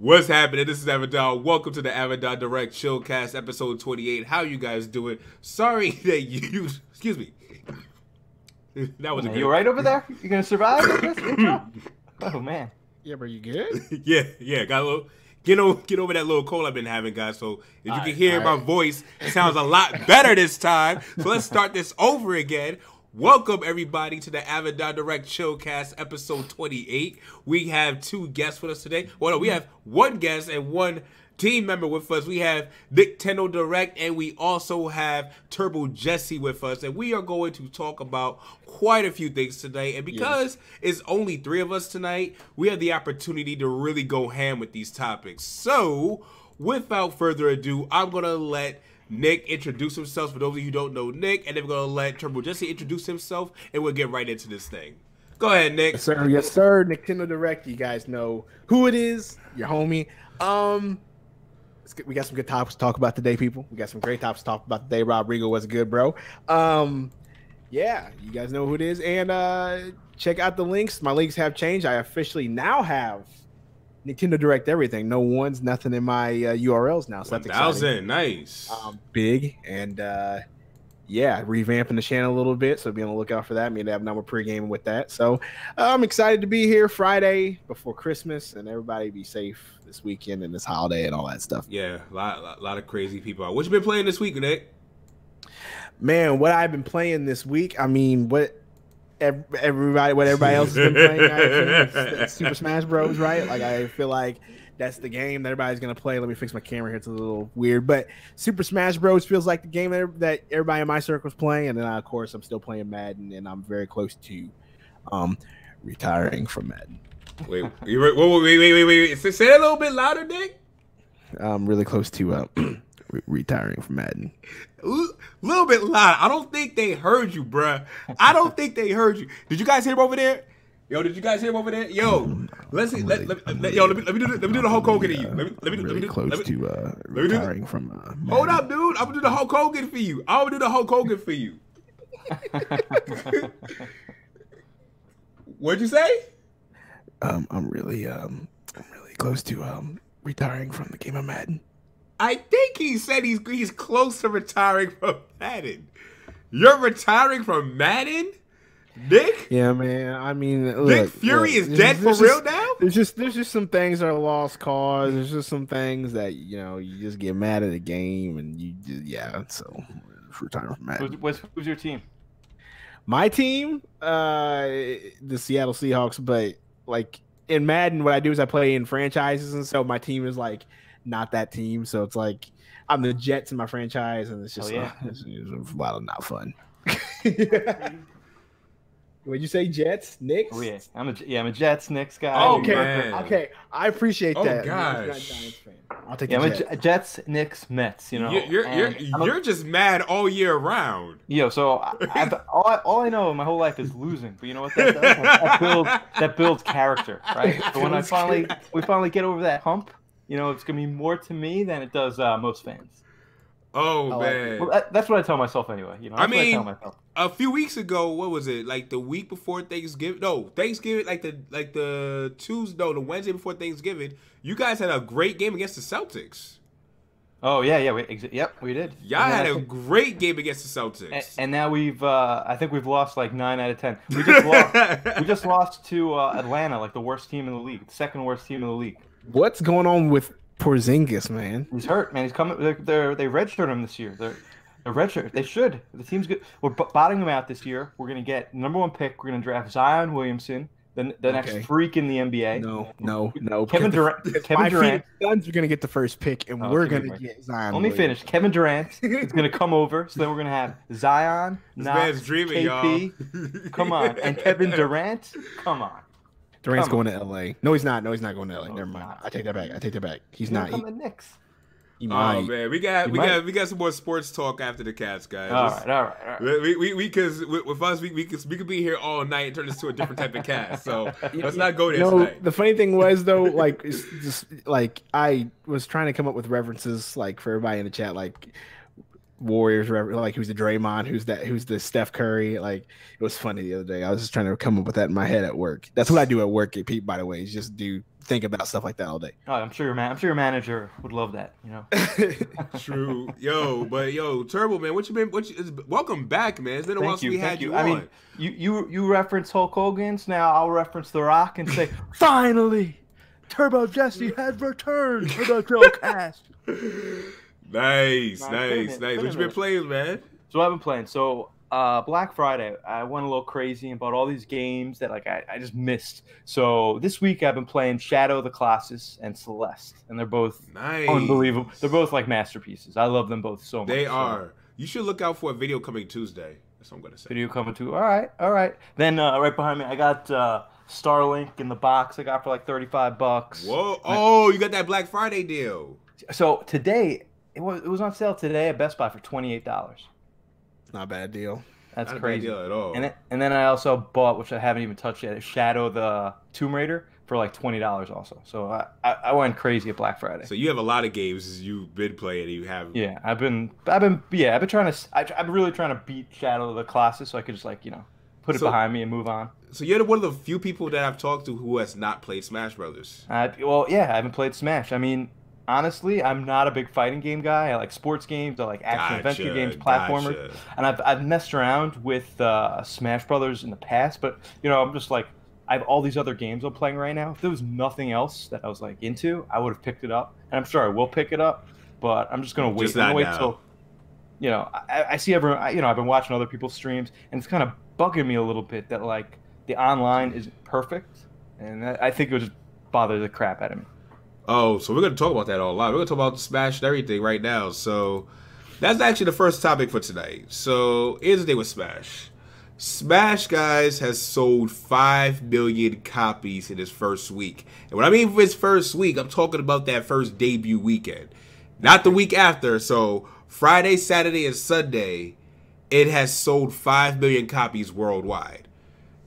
What's happening? This is Avidan. Welcome to the Avidan Direct Chillcast, episode 28. How you guys doing? Sorry that you... Excuse me. That was a good... You all right over there? You gonna survive this intro? Oh, man. Yeah, bro, you good? yeah. Got a little... Get over that little cold I've been having, guys. So if you can hear my voice, it sounds a lot better this time. So let's start this over again. Welcome, everybody, to the Avidan Direct Chillcast, episode 28. We have two guests with us today. Well, no, we have one guest and one team member with us. We have Nintendo Direct, and we also have Turbo Jesse with us. And we are going to talk about quite a few things today. And because it's only three of us tonight, we have the opportunity to really go ham with these topics. So, without further ado, I'm going to let Nick introduce himself for those of you who don't know Nick, and then we're going to let Turbo Jesse introduce himself, and we'll get right into this thing. Go ahead, Nick. Yes, sir. Nintendo Direct. You guys know who it is. Your homie. We got some good topics to talk about today, people. We got some great topics to talk about today. Rodrigo was good, bro. Yeah, you guys know who it is. And check out the links. My links have changed. I officially now have Nintendo Direct everything. No ones, nothing in my URLs now. So that's exciting. Nice. Big. And yeah, revamping the channel a little bit. So be on the lookout for that. Me and Abner were pre-gaming with that. So I'm excited to be here Friday before Christmas, and everybody be safe this weekend and this holiday and all that stuff. Yeah, a lot of crazy people out. What you been playing this week, Nick? Man, what I've been playing this week, I mean, what everybody else has been playing, it's Super Smash Bros, right? Like, I feel like that's the game that everybody's gonna play. Let me fix my camera here; it's a little weird, but Super Smash Bros feels like the game that everybody in my circle is playing. And then, of course, I'm still playing Madden, and I'm very close to retiring from Madden. Wait. Say that a little bit louder, Nick. I'm really close to retiring from Madden. A little bit loud. I don't think they heard you, bruh. I don't think they heard you. Did you guys hear him over there? Yo, did you guys hear him over there? Yo, let's see. Let me do the Hulk Hogan to you. Let me do close to retiring from. Madden. Hold up, dude. I'm gonna do the Hulk Hogan for you. I'm gonna do the Hulk Hogan for you. What'd you say? I'm really close to retiring from the game of Madden. I think he said he's close to retiring from Madden. You're retiring from Madden, Nick? Yeah, man. I mean, look, Nick Fury is dead for real now. There's just some things that are lost cause. There's just some things that you just get mad at the game, and you just, So retiring from Madden. Who's your team? My team, the Seattle Seahawks. But like in Madden, what I do is I play in franchises, and so my team is like not that team. So it's like I'm the Jets in my franchise, and it's just it's a lot of not fun. Would you say Jets, Knicks? Oh yeah, I'm a Jets Knicks guy. Oh, okay, man. okay, I appreciate that. Gosh. I'm not a Giants fan. I'll take I'm the a Jets, Knicks, Mets. You know, you're just mad all year round. So all I know my whole life is losing. But you know what that does? That builds character, right? So when we finally get over that hump, it's gonna be more to me than it does most fans. Oh man, well, that's what I tell myself anyway. I mean, a few weeks ago, what was it? Like the week before Thanksgiving? No, Thanksgiving, the Tuesday, no, the Wednesday before Thanksgiving. You guys had a great game against the Celtics. Oh yeah, we did. Y'all had a great game against the Celtics, and now I think we've lost like 9 out of 10. We just lost to Atlanta, like the worst team in the league, the second worst team in the league. What's going on with Porzingis, man? He's hurt, man. He's coming. They redshirt him this year. They're redshirt. They should. The team's good. We're bottoming him out this year. We're gonna get #1 pick. We're gonna draft Zion Williamson, the next freak in the NBA. No. Kevin Durant. Suns are gonna get the first pick, and we're gonna get Zion. Let me finish. Kevin Durant is gonna come over, so then we're gonna have Zion, man's dreaming, KP. Y'all. Come on, and Kevin Durant. Come on. Durant's going to LA. No, he's not. No, he's not going to LA. Never mind. I take that back. He's not. Come to Knicks. Oh man, we got some more sports talk after the Cats, guys. All right. We cause with us we could be here all night and turn this to a different type of cast. So let's not go there tonight. The funny thing was though, like it's just like I was trying to come up with references like for everybody in the chat, like Warriors, like who's the Draymond, who's the Steph Curry. Like it was funny the other day. I was just trying to come up with that in my head at work. That's what I do at work, Pete. By the way, is just think about stuff like that all day. Oh, I'm sure your manager would love that. True, yo, Turbo man, welcome back, man. It's been a while since we had you on. I mean, you reference Hulk Hogan's. Now I'll reference The Rock and say, finally, Turbo Jesse has returned to the Chillcast. Nice. What you been playing, man? So I've been playing. So Black Friday, I went a little crazy and bought all these games that I just missed. So this week I've been playing Shadow of the Colossus and Celeste, and they're both unbelievable. They're both like masterpieces. I love them both so much. They are. You should look out for a video coming Tuesday. That's what I'm gonna say. Video coming to. All right. Then right behind me, I got Starlink in the box. I got for like $35. Whoa! Oh, you got that Black Friday deal. So today. It was on sale today at Best Buy for $28. Not a bad deal. That's Not crazy. A bad deal at all. And then I also bought, which I haven't even touched yet, Shadow the Tomb Raider for like $20 also. So I went crazy at Black Friday. So you have a lot of games you've been playing. You have. Yeah, I've been trying to. I'm really trying to beat Shadow of the Colossus so I could just put it behind me and move on. So you're one of the few people that I've talked to who has not played Smash Brothers. I haven't played Smash. I mean. Honestly, I'm not a big fighting game guy. I like sports games. I like action adventure games, platformers. And I've messed around with Smash Brothers in the past, but I'm just like I have all these other games I'm playing right now. If there was nothing else that I was like into, I would have picked it up. And I'm sure I will pick it up, but I'm just gonna wait. Till I see everyone. I've been watching other people's streams, and it's kind of bugging me a little bit that like the online isn't perfect, and I think it would just bother the crap out of me. Oh, so we're going to talk about that all live. We're going to talk about Smash and everything right now. So that's actually the first topic for tonight. So here's the thing with Smash. Smash, guys, has sold 5 million copies in its first week. And when I mean for its first week, I'm talking about that first debut weekend. Not the week after. So Friday, Saturday, and Sunday, it has sold 5 million copies worldwide.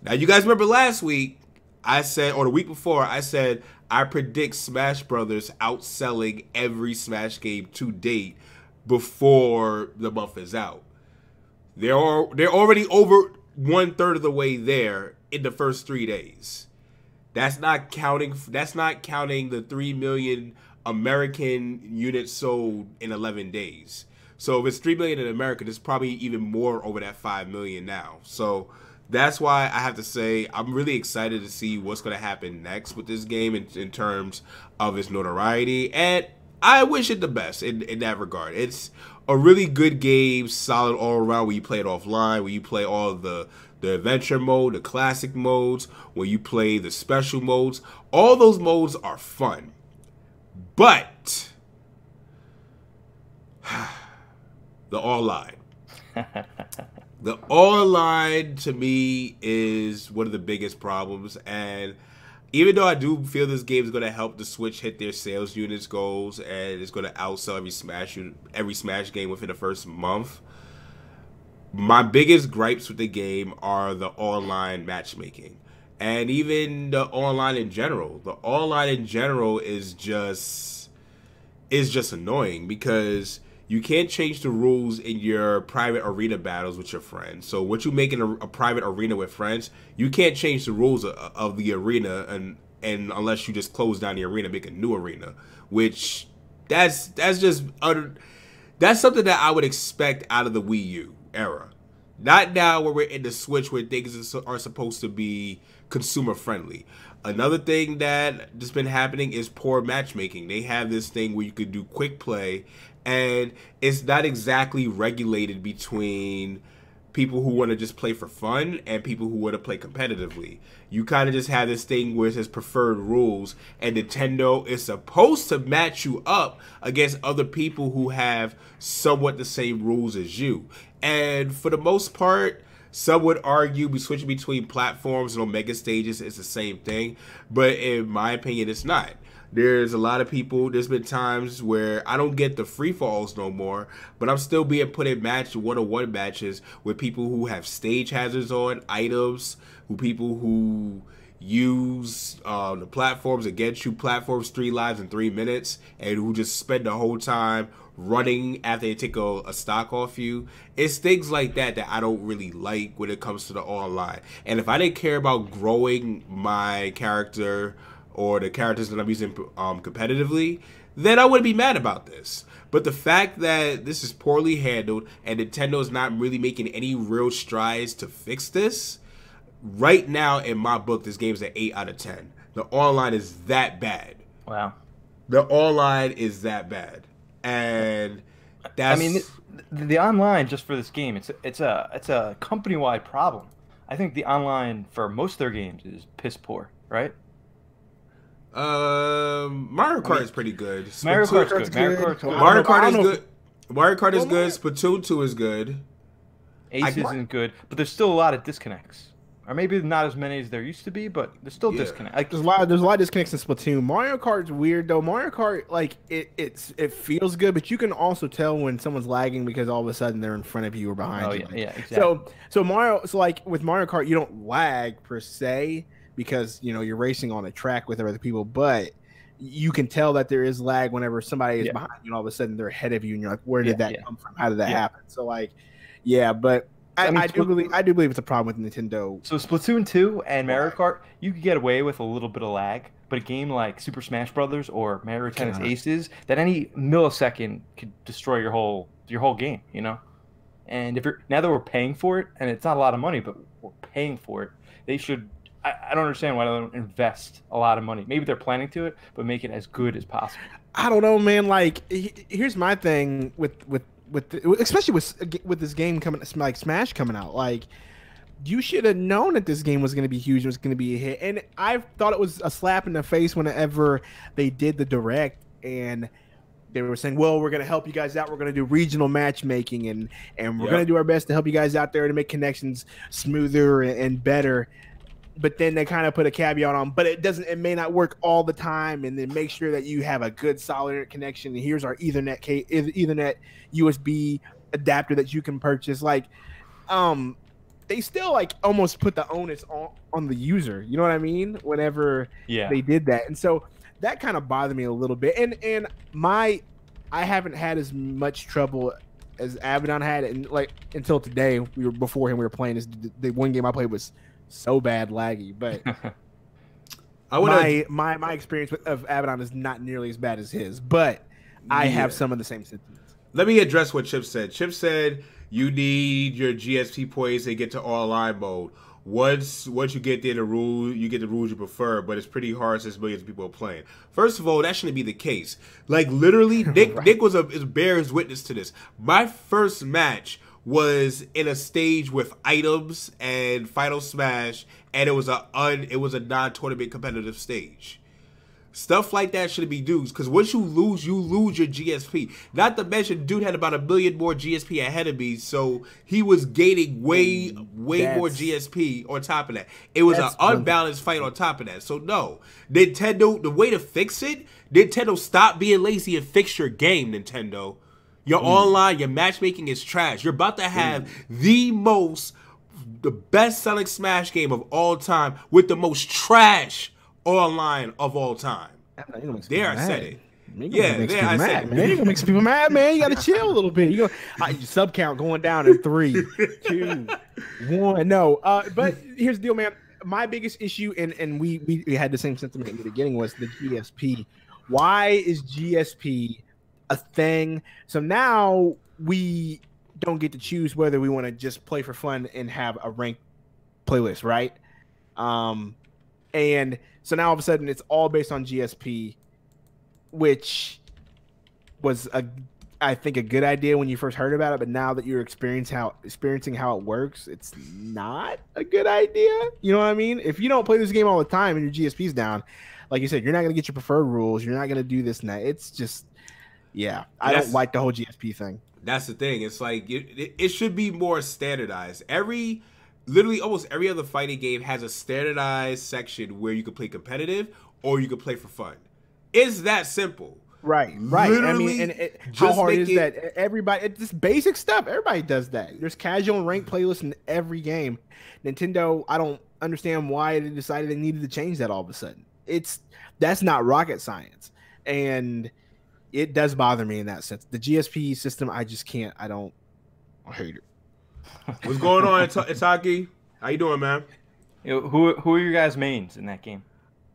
Now, you guys remember last week, I said, or the week before, I said, I predict Smash Brothers outselling every Smash game to date before the month is out. They're already over 1/3 of the way there in the first 3 days. That's not counting the 3 million American units sold in 11 days. So if it's 3 million in America, there's probably even more over that 5 million now. So that's why I have to say I'm really excited to see what's going to happen next with this game in terms of its notoriety. And I wish it the best in that regard. It's a really good game, solid all around, where you play it offline, where you play all of the adventure mode, the classic modes, where you play the special modes. All those modes are fun. But the online. The online, to me, is one of the biggest problems, and even though I do feel this game is going to help the Switch hit their sales units goals, and it's going to outsell every Smash game within the first month, my biggest gripes with the game are the online matchmaking, and even the online in general. The online in general is just annoying because you can't change the rules in your private arena battles with your friends. So what you make in a private arena with friends, you can't change the rules of the arena and unless you just close down the arena, make a new arena. Which that's something that I would expect out of the Wii U era. Not now where we're in the Switch where things are supposed to be consumer friendly. Another thing that's been happening is poor matchmaking. They have this thing where you could do quick play, and it's not exactly regulated between people who want to just play for fun and people who want to play competitively. You kind of just have this thing where it says preferred rules, and Nintendo is supposed to match you up against other people who have somewhat the same rules as you. And for the most part, some would argue switching between platforms and Omega stages is the same thing, but in my opinion, it's not. There's a lot of people, there's been times where I don't get the free falls no more, but I'm still being put in one-on-one matches with people who have stage hazards on, items, people who, use the platforms against you, platforms 3 lives in 3 minutes, and who just spend the whole time running after they take a stock off you. It's things like that I don't really like when it comes to the online. And if I didn't care about growing my character or the characters that I'm using competitively, then I wouldn't be mad about this. But the fact that this is poorly handled and Nintendo's not really making any real strides to fix this, right now in my book, this game's an 8 out of 10. The online is that bad. Wow. The online is that bad. And that's... I mean, the online, just for this game, it's a company-wide problem. I think the online for most of their games is piss poor, right? Mario Kart is pretty good. Mario Kart's good. Mario Kart is good. Mario Kart is good. Splatoon 2 is good. Ace isn't good, but there's still a lot of disconnects. Or maybe not as many as there used to be, but there's still disconnects. Like, there's a lot of disconnects in Splatoon. Mario Kart's weird though. Mario Kart, like it feels good, but you can also tell when someone's lagging because all of a sudden they're in front of you or behind you. Yeah, exactly. So like with Mario Kart, you don't lag per se because you're racing on a track with other people, but you can tell that there is lag whenever somebody is behind you and all of a sudden they're ahead of you and you're like, where did that come from? How did that happen? So like, but I do believe it's a problem with Nintendo. So Splatoon 2 and Mario Kart, you could get away with a little bit of lag, but a game like Super Smash Brothers or Mario Tennis Aces, that any millisecond could destroy your whole game, And now that we're paying for it, and it's not a lot of money, but we're paying for it, they should. I don't understand why they don't invest a lot of money. Maybe they're planning to it, but make it as good as possible. I don't know, man. Like, here's my thing especially with this game coming, like Smash coming out. Like, you should have known that this game was going to be huge. It was going to be a hit, and I thought it was a slap in the face whenever they did the direct and they were saying, "Well, we're going to help you guys out. We're going to do regional matchmaking, and we're going to do our best to help you guys out there to make connections smoother and better." But then they kind of put a caveat on, but it may not work all the time, and then make sure that you have a good solid connection. And here's our Ethernet USB adapter that you can purchase. Like, they still like almost put the onus on the user. You know what I mean? Whenever they did that, and so that kind of bothered me a little bit. And I haven't had as much trouble as Avidan had, and like until today, before him we were playing this. The one game I played was so bad laggy, but my experience of Avidan is not nearly as bad as his, but I have some of the same sentiments. Let me address what Chip said. Chip said you need your GSP points to get to online mode. Once you get there, you get the rules you prefer, but it's pretty hard since millions of people are playing. First of all, that shouldn't be the case. Like, literally, Nick was bears witness to this. My first match was in a stage with items and Final Smash, and it was a non-tournament competitive stage. Stuff like that shouldn't be used, because once you lose your GSP. Not to mention, dude had about 1 million more GSP ahead of me, so he was gaining way more GSP on top of that. It was an unbalanced fight on top of that. So no, Nintendo, the way to fix it, Nintendo, stop being lazy and fix your game, Nintendo. Your online, your matchmaking is trash. You're about to have the best-selling Smash game of all time with the most trash online of all time. There, I said it. There, I said it. Man, you're gonna make some people mad, man. You gotta chill a little bit. You go sub count going down in 3, 2, 1. No, but here's the deal, man. My biggest issue, and we had the same sentiment in the beginning, was the GSP. Why is GSP a thing? So now we don't get to choose whether we want to just play for fun and have a ranked playlist, right? And so now all of a sudden it's all based on GSP, which was I think a good idea when you first heard about it, but now that you're experiencing how it works, it's not a good idea. You know what I mean? If you don't play this game all the time and your GSP's down, like you said, you're not gonna get your preferred rules. You're not gonna do this and that. It's just, I don't like the whole GSP thing. That's the thing. It's like it should be more standardized. Literally almost every other fighting game has a standardized section where you can play competitive or you can play for fun. It's that simple. Right. Literally, I mean, how hard is that? Everybody, it's just basic stuff. Everybody does that. There's casual and ranked playlists in every game. Nintendo, understand why they decided they needed to change that all of a sudden. That's not rocket science, and it does bother me in that sense. The GSP system, I just can't. I hate it. What's going on, Itaki? How you doing, man? Who are your guys' mains in that game?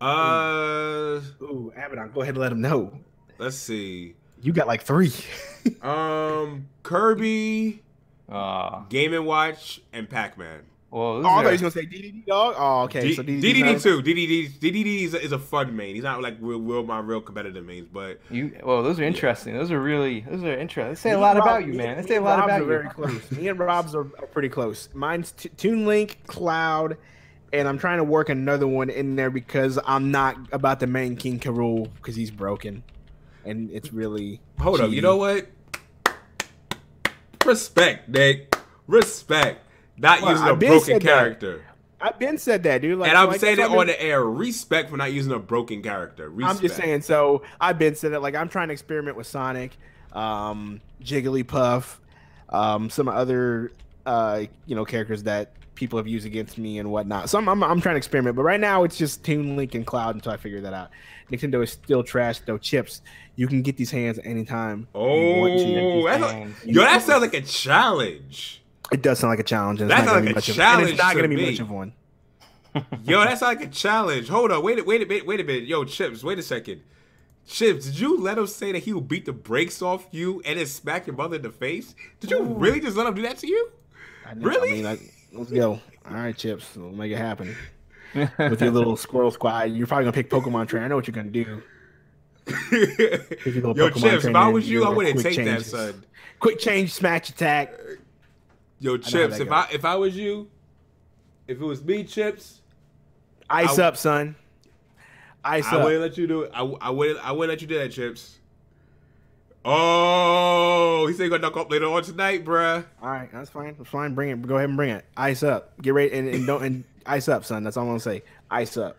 Ooh, Avidan, go ahead and let him know. Let's see. You got like 3. Kirby, Game & Watch, and Pac-Man. Well, I thought he was gonna say DDD, dog. Oh, okay. So DDD too. DDD is a fun main. He's not like my real competitive mains, but those are interesting. Yeah. Those are interesting. They say a lot about you, man. They say a lot about you. Very close. Me and Rob's are pretty close. Mine's Toon Link, Cloud, and I'm trying to work another one in there because I'm not about the main King K. Rool because he's broken, and it's really hold up. You know what? Respect, Nick. Respect. Not using a broken character. I've been said that, dude. Like, and I'm saying it on the air. Respect for not using a broken character. Respect. I'm just saying. So I've been said it. Like I'm trying to experiment with Sonic, Jigglypuff, some other characters that people have used against me and whatnot. So I'm trying to experiment. But right now it's just Toon Link and Cloud until I figure that out. Nintendo is still trash though. Chips, you can get these hands anytime. That sounds like a challenge. It does sound like a challenge. And That's like a challenge. It's not going to be much of one. Yo, that's like a challenge. Hold on. Wait a minute. Yo, Chips, wait a second. Chips, did you let him say that he would beat the brakes off you and then smack your mother in the face? Did you really just let him do that to you? Really? Let's go. All right, Chips. We'll make it happen. With your little squirrel squad, you're probably going to pick Pokemon Trainer. I know what you're going to do. Yo, Chips, if I was you, I wouldn't take that, son. Quick change, smash attack. Yo, Chips, if I was you, if it was me, Chips, ice up, son. Ice up. I wouldn't let you do it. I wouldn't let you do that, Chips. Oh, he said he's gonna knock up later on tonight, bruh. All right, that's fine. That's fine. Bring it. Go ahead and bring it. Ice up. Get ready and ice up, son. That's all I'm gonna say. Ice up,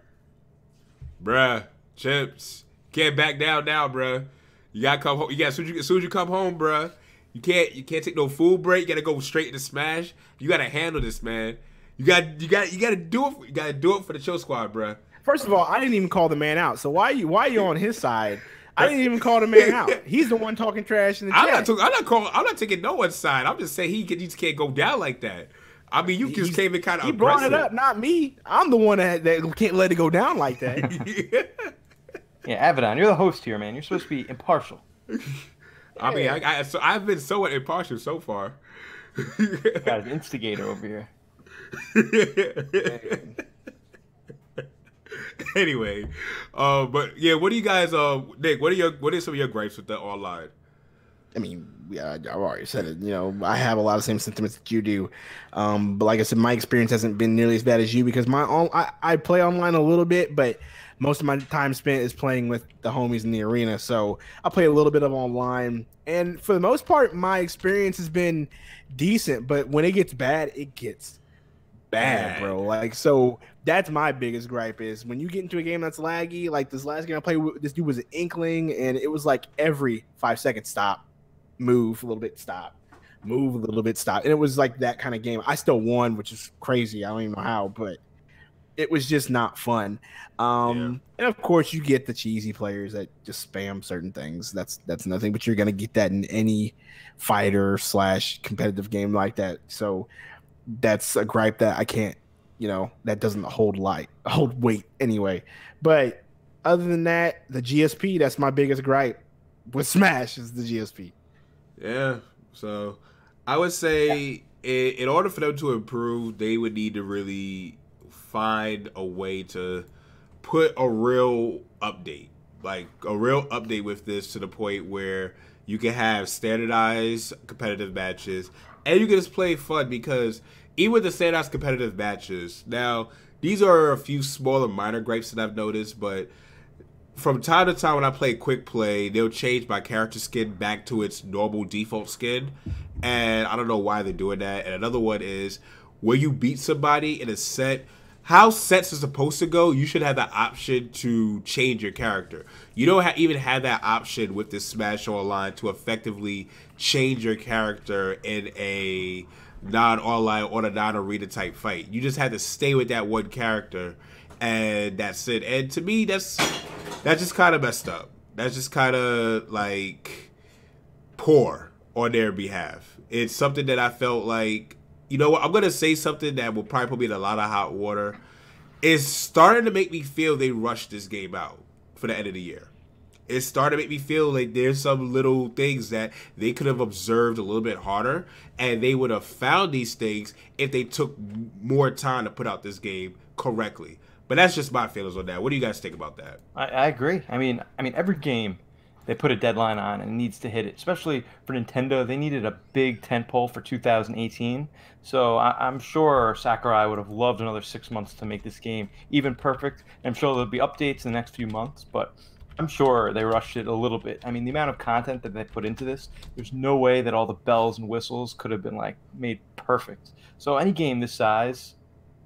bruh. Chips, can't back down now, bruh. You gotta come home. As soon as you come home, bruh. You can't take no food break. You gotta go straight into Smash. You gotta handle this, man. You gotta do it. You gotta do it for the Chill Squad, bro. First of all, I didn't even call the man out. So why are you on his side? I didn't even call the man out. He's the one talking trash in the chat. I'm not taking no one's side. I'm just saying he just can't go down like that. I mean, you just came in kind of aggressive. He brought it up, not me. I'm the one that can't let it go down like that. Yeah, Avidan, you're the host here, man. You're supposed to be impartial. I mean, I've been somewhat impartial so far. Got an instigator over here. Anyway, but yeah, what do you guys, Nick? What are some of your gripes with the online? I mean, I've already said it. You know, I have a lot of the same sentiments that you do. But like I said, my experience hasn't been nearly as bad as you because I play online a little bit, but most of my time spent is playing with the homies in the arena. So I play a little bit of online. And for the most part, my experience has been decent. But when it gets bad, it gets bad, bro. Like, so that's my biggest gripe is when you get into a game that's laggy. Like this last game I played with, this dude was an Inkling. And it was like every 5 seconds, stop, move a little bit, stop, move a little bit, stop. And it was like that kind of game. I still won, which is crazy. I don't even know how, but it was just not fun. And of course you get the cheesy players that just spam certain things. That's nothing, but you're going to get that in any fighter / competitive game like that. So that's a gripe that I can't, that doesn't hold weight anyway. But other than that, the GSP, that's my biggest gripe with Smash is the GSP. Yeah. So I would say in order for them to improve, they would need to really find a way to put a real update, like a real update with this to the point where you can have standardized competitive matches and you can just play fun, because even with the standardized competitive matches, now these are a few smaller minor gripes that I've noticed, but from time to time when I play quick play, they'll change my character skin back to its normal default skin, and I don't know why they're doing that. And another one is where you beat somebody in a set, how sets are supposed to go, you should have the option to change your character. You don't even have that option with this Smash Online to effectively change your character in a non-online or a non-arena type fight. You just had to stay with that one character, and that's it. And to me, that's just kind of messed up. That's just kind of like poor on their behalf. It's something that I felt like, you know what, I'm gonna say something that will probably put me in a lot of hot water. It's starting to make me feel they rushed this game out for the end of the year. It started to make me feel like there's some little things that they could have observed a little bit harder, and they would have found these things if they took more time to put out this game correctly. But that's just my feelings on that. What do you guys think about that? I agree. I mean, every game they put a deadline on and needs to hit it. Especially for Nintendo, they needed a big tentpole for 2018. So I'm sure Sakurai would have loved another 6 months to make this game even perfect. I'm sure there'll be updates in the next few months, but I'm sure they rushed it a little bit. I mean, the amount of content that they put into this, there's no way that all the bells and whistles could have been like made perfect. So any game this size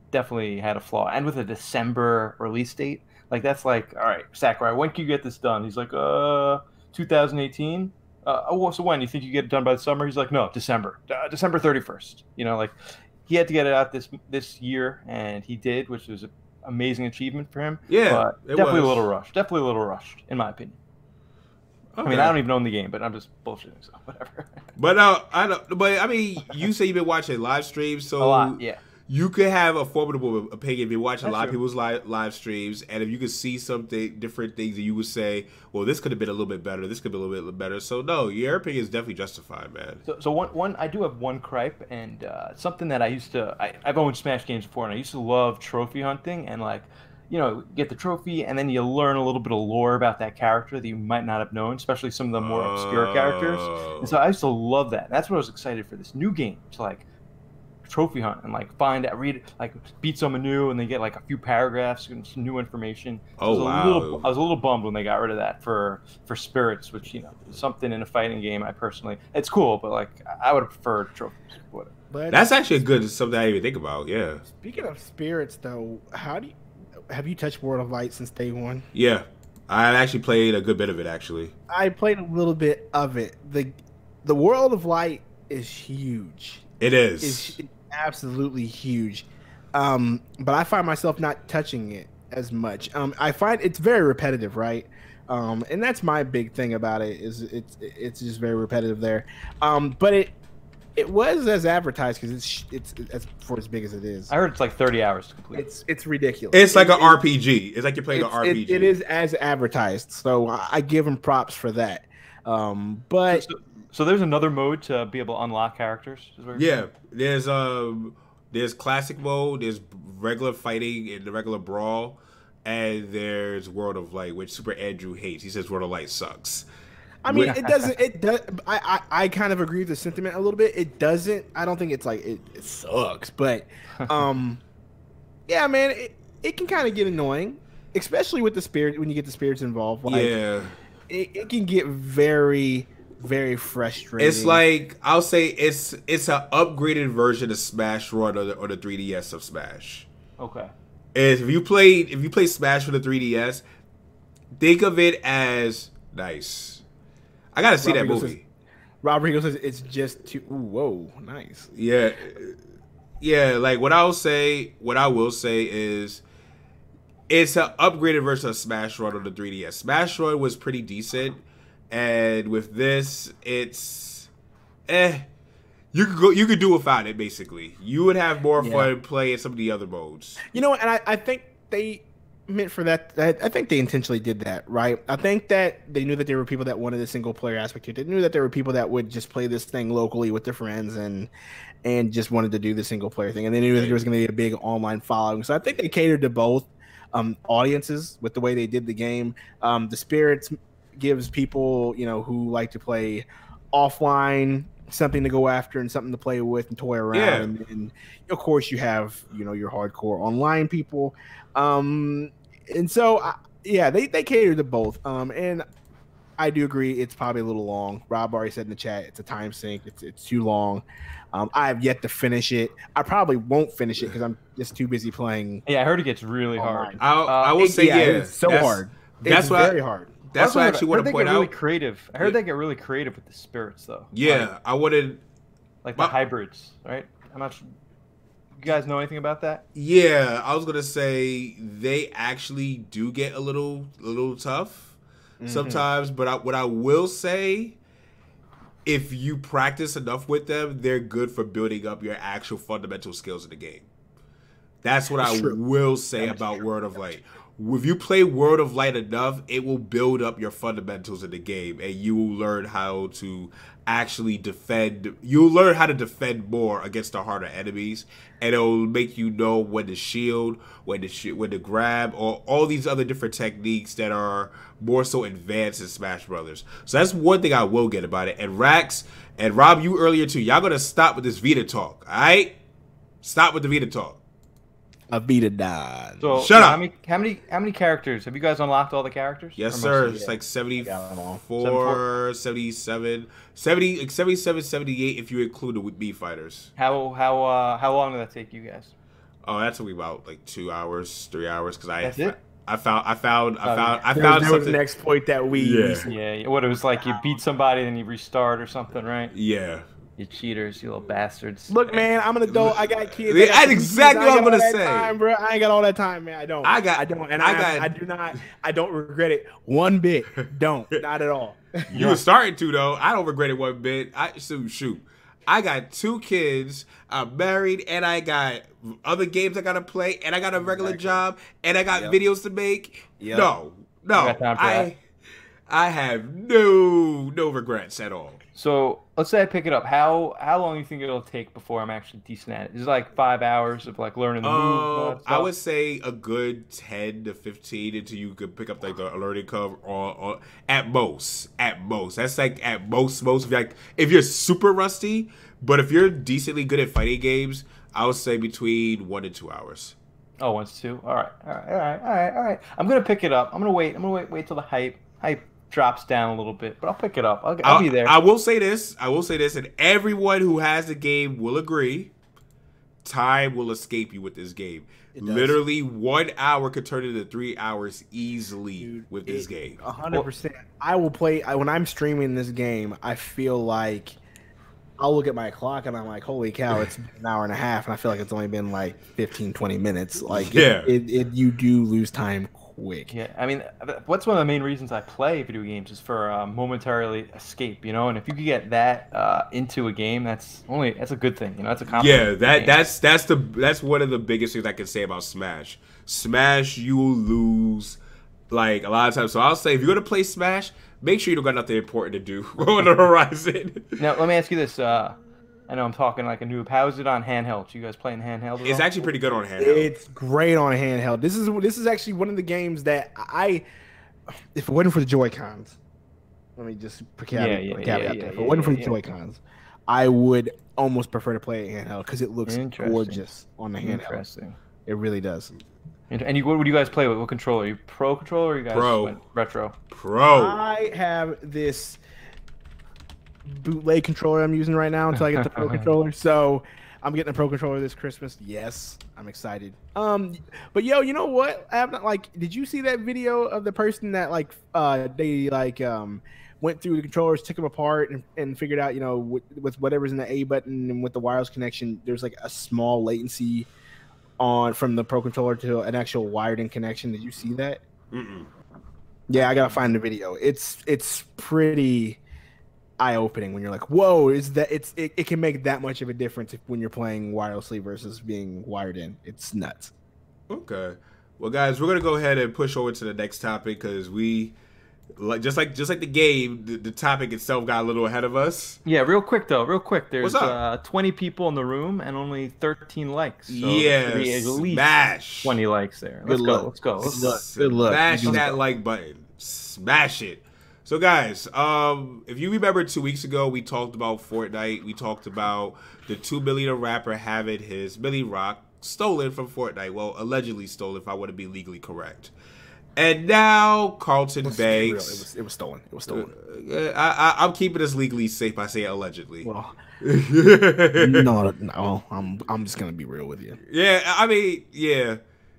definitely had a flaw. And with a December release date, like that's like, all right, Sakurai, when can you get this done? He's like, 2018. So when you think you get it done by the summer? He's like, no, December 31st. You know, like he had to get it out this year, and he did, which was an amazing achievement for him. Yeah, but definitely a little rushed. Definitely a little rushed, in my opinion. Okay. I mean, I don't even own the game, but I'm just bullshitting, so whatever. But I don't. But I mean, you say you've been watching live streams, so a lot, yeah. You could have a formidable opinion if you're watching a lot of true. people's live streams, and if you could see something different things, that you would say, well, this could have been a little bit better. This could be a little bit better. So no, your opinion is definitely justified, man. So one I do have one gripe, and something that I've owned Smash games before, and I used to love trophy hunting, and like, you know, get the trophy, and then you learn a little bit of lore about that character that you might not have known, especially some of the more obscure characters. And so I used to love that. That's what I was excited for this new game, to like trophy hunt and like beat someone new, and they get like a few paragraphs and some new information. So I was a little bummed when they got rid of that for spirits, which, you know, is something in a fighting game. It's cool, but like I would have preferred trophies. Whatever. But that's actually a good something I even think about. Yeah. Speaking of spirits, though, have you touched World of Light since day one? Yeah, I actually played a good bit of it. Actually, I played a little bit of it. The World of Light is huge. It is. It's absolutely huge. But I find myself not touching it as much. I find it's very repetitive, right? And that's my big thing about it, is it's just very repetitive there. But it was as advertised, because it's for as big as it is. I heard it's like 30 hours to complete. It's ridiculous. It's like an RPG. It's like you're playing an RPG. It is as advertised, so I give them props for that. But so there's another mode to be able to unlock characters. Yeah, there's classic mode, there's regular fighting and the regular brawl, and there's World of Light, which Super Andrew hates. He says World of Light sucks. I mean, it doesn't. It does. I kind of agree with the sentiment a little bit. It doesn't. I don't think it's like it sucks, but yeah, man, it can kind of get annoying, especially with the spirit when you get the spirits involved. Like, yeah, it can get very, very frustrating. It's like, I'll say it's an upgraded version of Smash Run or the 3DS of Smash. Okay. If you play Smash for the 3DS, think of it as nice. I gotta see that movie. Rob Rigo says it's just too. Ooh, whoa, nice. Yeah. Like what I will say is, it's an upgraded version of Smash Run on the 3DS. Smash Run was pretty decent, and with this, it's you could do without it. Basically, you would have more fun playing some of the other modes. You know, and I think they meant for that. I think they intentionally did that, right? I think that they knew that there were people that wanted a single player aspect to it. They knew that there were people that would just play this thing locally with their friends and just wanted to do the single player thing. And they knew that there was going to be a big online following. So I think they catered to both audiences with the way they did the game. The Spirits gives people, you know, who like to play offline something to go after and something to play with and toy around. Yeah. And of course you have, you know, your hardcore online people. And so, they cater to both. And I do agree it's probably a little long. Rob already said in the chat it's a time sink. It's too long. I have yet to finish it. I probably won't finish it because I'm just too busy playing. Yeah, I heard it gets really hard. I will say, it's so hard. It's very hard. That's what I actually want to point out. Really creative. I heard they get really creative with the spirits, though. Yeah, I wanted like the hybrids, right? I'm not sure. You guys know anything about that? Yeah, I was gonna say they actually do get a little tough sometimes, but what I will say, if you practice enough with them, they're good for building up your actual fundamental skills in the game. That's what I will say about World of Light. If you play World of Light enough, it will build up your fundamentals in the game, and you will learn how to actually defend. You'll learn how to defend more against the harder enemies, and it'll make you know when to shield, when to grab, or all these other different techniques that are more so advanced in Smash Brothers. So that's one thing I will get about it. And Rax and Rob, you earlier too, y'all gonna stop with this Vita talk, all right? Stop with the Vita talk. Avidan. So shut up. How many characters have you guys unlocked? All the characters? Yes, sir. It's like 74, 77, 78 if you include the Bee Fighters. How long did that take you guys? Oh, that took me about like 2 hours, 3 hours because I found something. That was the next point that we. Yeah. What it was like? You beat somebody, then you restart or something, right? Yeah. You cheaters, you little bastards. Look, man, I'm an adult. I got kids. That's exactly what I'm gonna say, time, bro. I ain't got all that time, man. I don't, and I don't regret it one bit. Not at all. You were starting to though. I don't regret it one bit. Shoot. I got 2 kids. I'm married, and I got other games I gotta play, and I got a regular job, and I got videos to make. Yep. No, I have no regrets at all. So let's say I pick it up. How long do you think it'll take before I'm actually decent at it? Is it like 5 hours of like learning the move? I would say a good 10 to 15 until you could pick up like the learning curve or at most. That's like at most. If you're super rusty, but if you're decently good at fighting games, I would say between 1 to 2 hours. Oh, 1 to 2. All right. I'm gonna pick it up. I'm gonna wait till the hype drops down a little bit, but I'll pick it up. I'll be there. I will say this, and everyone who has the game will agree, time will escape you with this game. Literally 1 hour could turn into 3 hours easily with this game. 100%. I will play, when I'm streaming this game, I feel like I'll look at my clock and I'm like, holy cow, it's an hour and a half, and I feel like it's only been like 15, 20 minutes. Like, you do lose time quick. Yeah, I mean, what's one of the main reasons I play video games is for momentarily escape, you know. And if you could get that into a game, that's a good thing, you know. That's a compliment. Yeah, that's one of the biggest things I can say about Smash. Smash, you will lose like a lot of times. So I'll say if you're gonna play Smash, make sure you don't got nothing important to do on the horizon. Now, let me ask you this. I know I'm talking like a noob. How is it on handheld? You guys playing handheld? It's actually pretty good on handheld. It's great on handheld. This is actually one of the games that if it wasn't for the Joy-Cons, let me just caveat that. If it wasn't for the Joy-Cons, I would almost prefer to play it handheld because it looks gorgeous on the handheld. Interesting. It really does. And what do you guys play with? What controller? Are you pro controller or you guys went retro? Pro. I have this bootleg controller I'm using right now until I get the pro controller. So I'm getting a pro controller this Christmas. Yes, I'm excited. But yo, you know what? I have not did you see that video of the person that they went through the controllers, took them apart, and figured out, you know, with whatever's in the A button and with the wireless connection, there's like a small latency from the pro controller to an actual wired-in connection. Did you see that? Mm-mm. Yeah, I gotta find the video. It's pretty eye-opening when you're like, whoa, it can make that much of a difference when you're playing wirelessly versus being wired in. It's nuts. Okay. Well, guys, we're gonna go ahead and push over to the next topic because we just like the game, the topic itself got a little ahead of us. Yeah, real quick. There's What's up? 20 people in the room and only 13 likes. So yeah, at least smash 20 likes there. Let's go. Good luck. Smash that like button. Smash it. So guys, if you remember 2 weeks ago, we talked about Fortnite. We talked about the 2 million rapper having his Millie Rock stolen from Fortnite. Well, allegedly stolen, if I want to be legally correct. And now Carlton Banks. It was stolen. It was stolen. I'm keeping this legally safe by saying allegedly. Well, no, I'm just gonna be real with you. Yeah, I mean, yeah,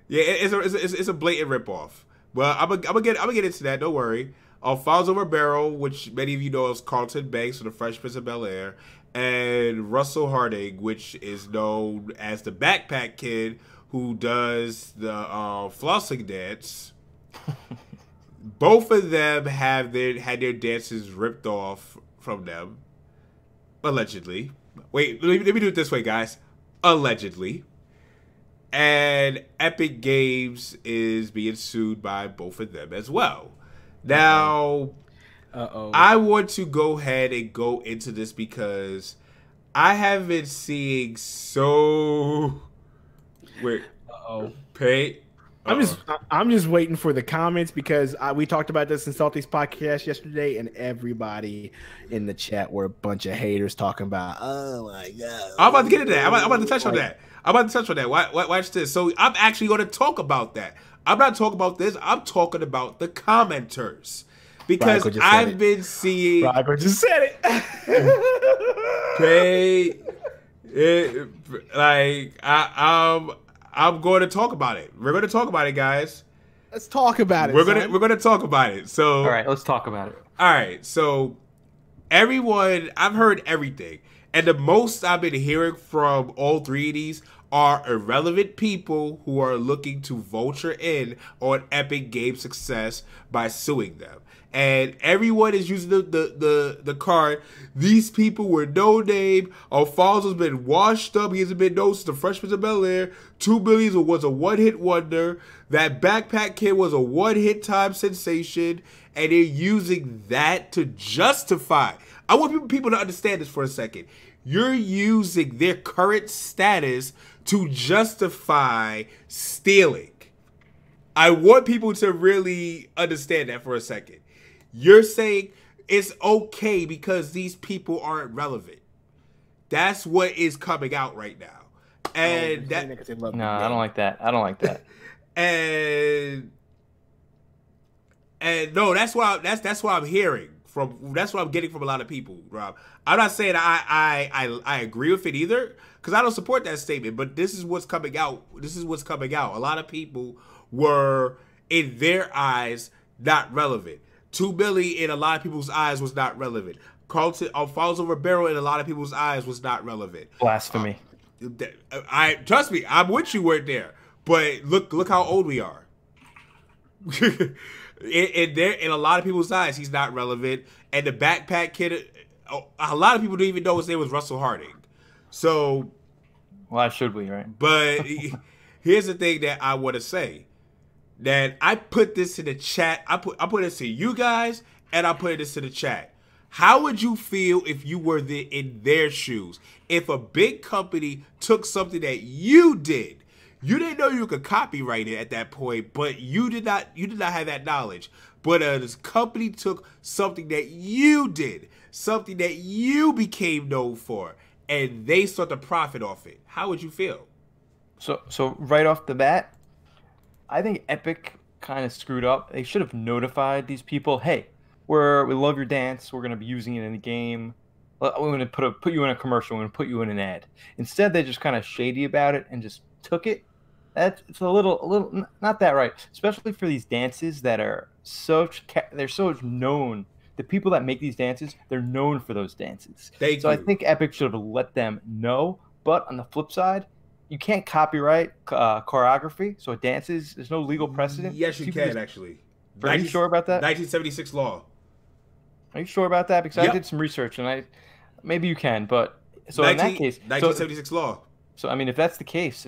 it's a blatant ripoff. But I'm gonna get into that. Don't worry. Alfonso Riberio, which many of you know as Carlton Banks from the Fresh Prince of Bel-Air, and Russell Harding, which is known as the Backpack Kid, who does the flossing dance. Both of them had their dances ripped off from them, allegedly. Wait, let me do it this way, guys. Allegedly. And Epic Games is being sued by both of them as well. Now, I want to go ahead and go into this because I have been seeing so... Wait. Pay... I'm just waiting for the comments because we talked about this in Salty's podcast yesterday, and everybody in the chat were a bunch of haters talking about, oh my god. I'm about to get into that. I'm about to touch on that. Watch this. So I'm actually going to talk about that. I'm not talking about this. I'm talking about the commenters because I've been seeing. Rocco just said it. I'm going to talk about it. We're going to talk about it, guys. Let's talk about it. We're gonna talk about it. So all right, let's talk about it. All right, so everyone, I've heard everything, and the most I've been hearing from all three of these are irrelevant people who are looking to vulture in on Epic Games' success by suing them. And everyone is using the card. These people were no name. Alfonso's been washed up. He hasn't been known since the Fresh Prince of Bel-Air. 2 Billions was a one-hit wonder. That Backpack Kid was a one-hit time sensation. And they're using that to justify. I want people to understand this for a second. You're using their current status to justify stealing. I want people to really understand that for a second. You're saying it's okay because these people aren't relevant. That's what is coming out right now. And no, I don't like that. I don't like that. and no, that's what I'm hearing from. That's what I'm getting from a lot of people, Rob. I'm not saying I agree with it either because I don't support that statement. But this is what's coming out. This is what's coming out. A lot of people were, in their eyes, not relevant. 2 Billy in a lot of people's eyes was not relevant. Alfonso Ribeiro in a lot of people's eyes was not relevant. Blasphemy. I trust me, I'm with you right there. But look how old we are. in a lot of people's eyes, he's not relevant. And the Backpack Kid, a lot of people didn't even know his name was Russell Harding. So, why should we, right? But here's the thing that I want to say. That I put this in the chat. I put this to you guys, and I put this in the chat. How would you feel if you were in their shoes? If a big company took something that you did, you didn't know you could copyright it at that point, but you did not have that knowledge. But this company took something that you did, something that you became known for, and they start to profit off it. How would you feel? So right off the bat, I think Epic kind of screwed up. They should have notified these people, hey, we love your dance. We're going to be using it in the game. We're going to put you in a commercial. We're going to put you in an ad. Instead, they just kind of shady about it and just took it. It's a little not that right, especially for these dances that are they're so known. The people that make these dances, they're known for those dances. I think Epic should have let them know. But on the flip side, you can't copyright choreography, so dances. There's no legal precedent. Yes, you can actually. Are you sure about that? 1976 law. Are you sure about that? Because I did some research, and maybe you can, but so in that case, 1976 law. So I mean, if that's the case,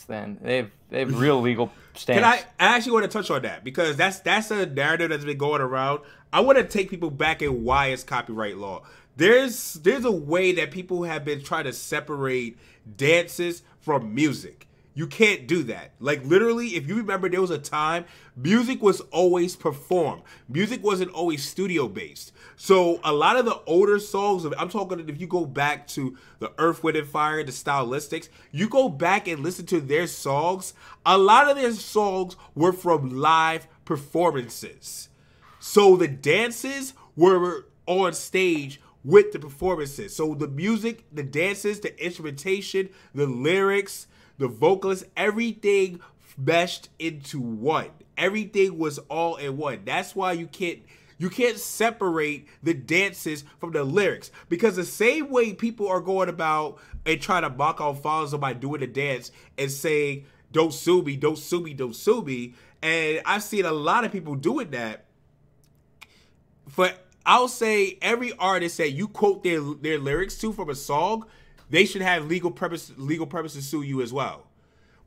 then they have real legal stance. I actually want to touch on that because that's a narrative that's been going around. I want to take people back in why it's copyright law. There's a way that people have been trying to separate dances from music. You can't do that. Like literally, if you remember, there was a time music was always performed. Music wasn't always studio based. So a lot of the older songs, I'm talking if you go back to the Earth, Wind and Fire, the Stylistics, you go back and listen to their songs. A lot of their songs were from live performances. So the dances were on stage with the performances. So the music, the dances, the instrumentation, the lyrics, the vocalists, everything meshed into one. Everything was all in one. That's why you can't You can't separate the dances from the lyrics, because the same way people are going about and trying to mock Alfonso by doing the dance and saying, "Don't sue me, don't sue me, don't sue me," and I've seen a lot of people doing that. I'll say every artist that you quote their lyrics to from a song, they should have legal purpose to sue you as well.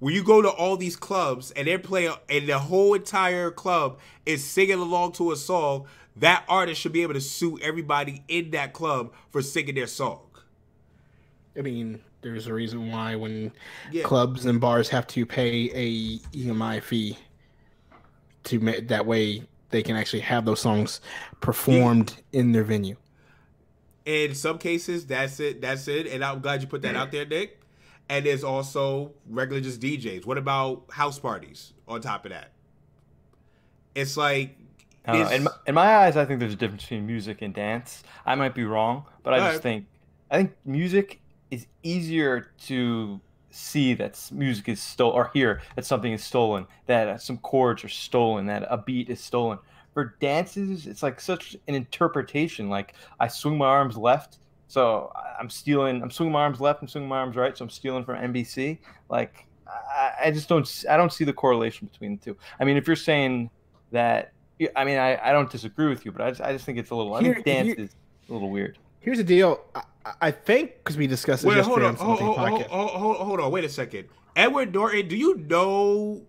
When you go to all these clubs and they're playing, and the whole entire club is singing along to a song, that artist should be able to sue everybody in that club for singing their song. I mean, there's a reason why when clubs and bars have to pay a EMI fee to that way they can actually have those songs performed in their venue. In some cases, that's it. And I'm glad you put that out there, Nick. And there's also regular just DJs. What about house parties on top of that? It's like... in my eyes, I think there's a difference between music and dance. I might be wrong, but I think music is easier to see that music is stolen, or hear that something is stolen, that some chords are stolen, that a beat is stolen. For dances, it's like such an interpretation. Like, I swing my arms left, so I'm swinging my arms left, I'm swinging my arms right, so I'm stealing from NBC. Like, I don't see the correlation between the two. I mean, if you're saying that, I mean, I don't disagree with you, but I just think it's a little, I think dance is a little weird. Here's the deal. I think, because we discussed it yesterday on podcast. Hold on, wait a second. Edward Norton, do you know,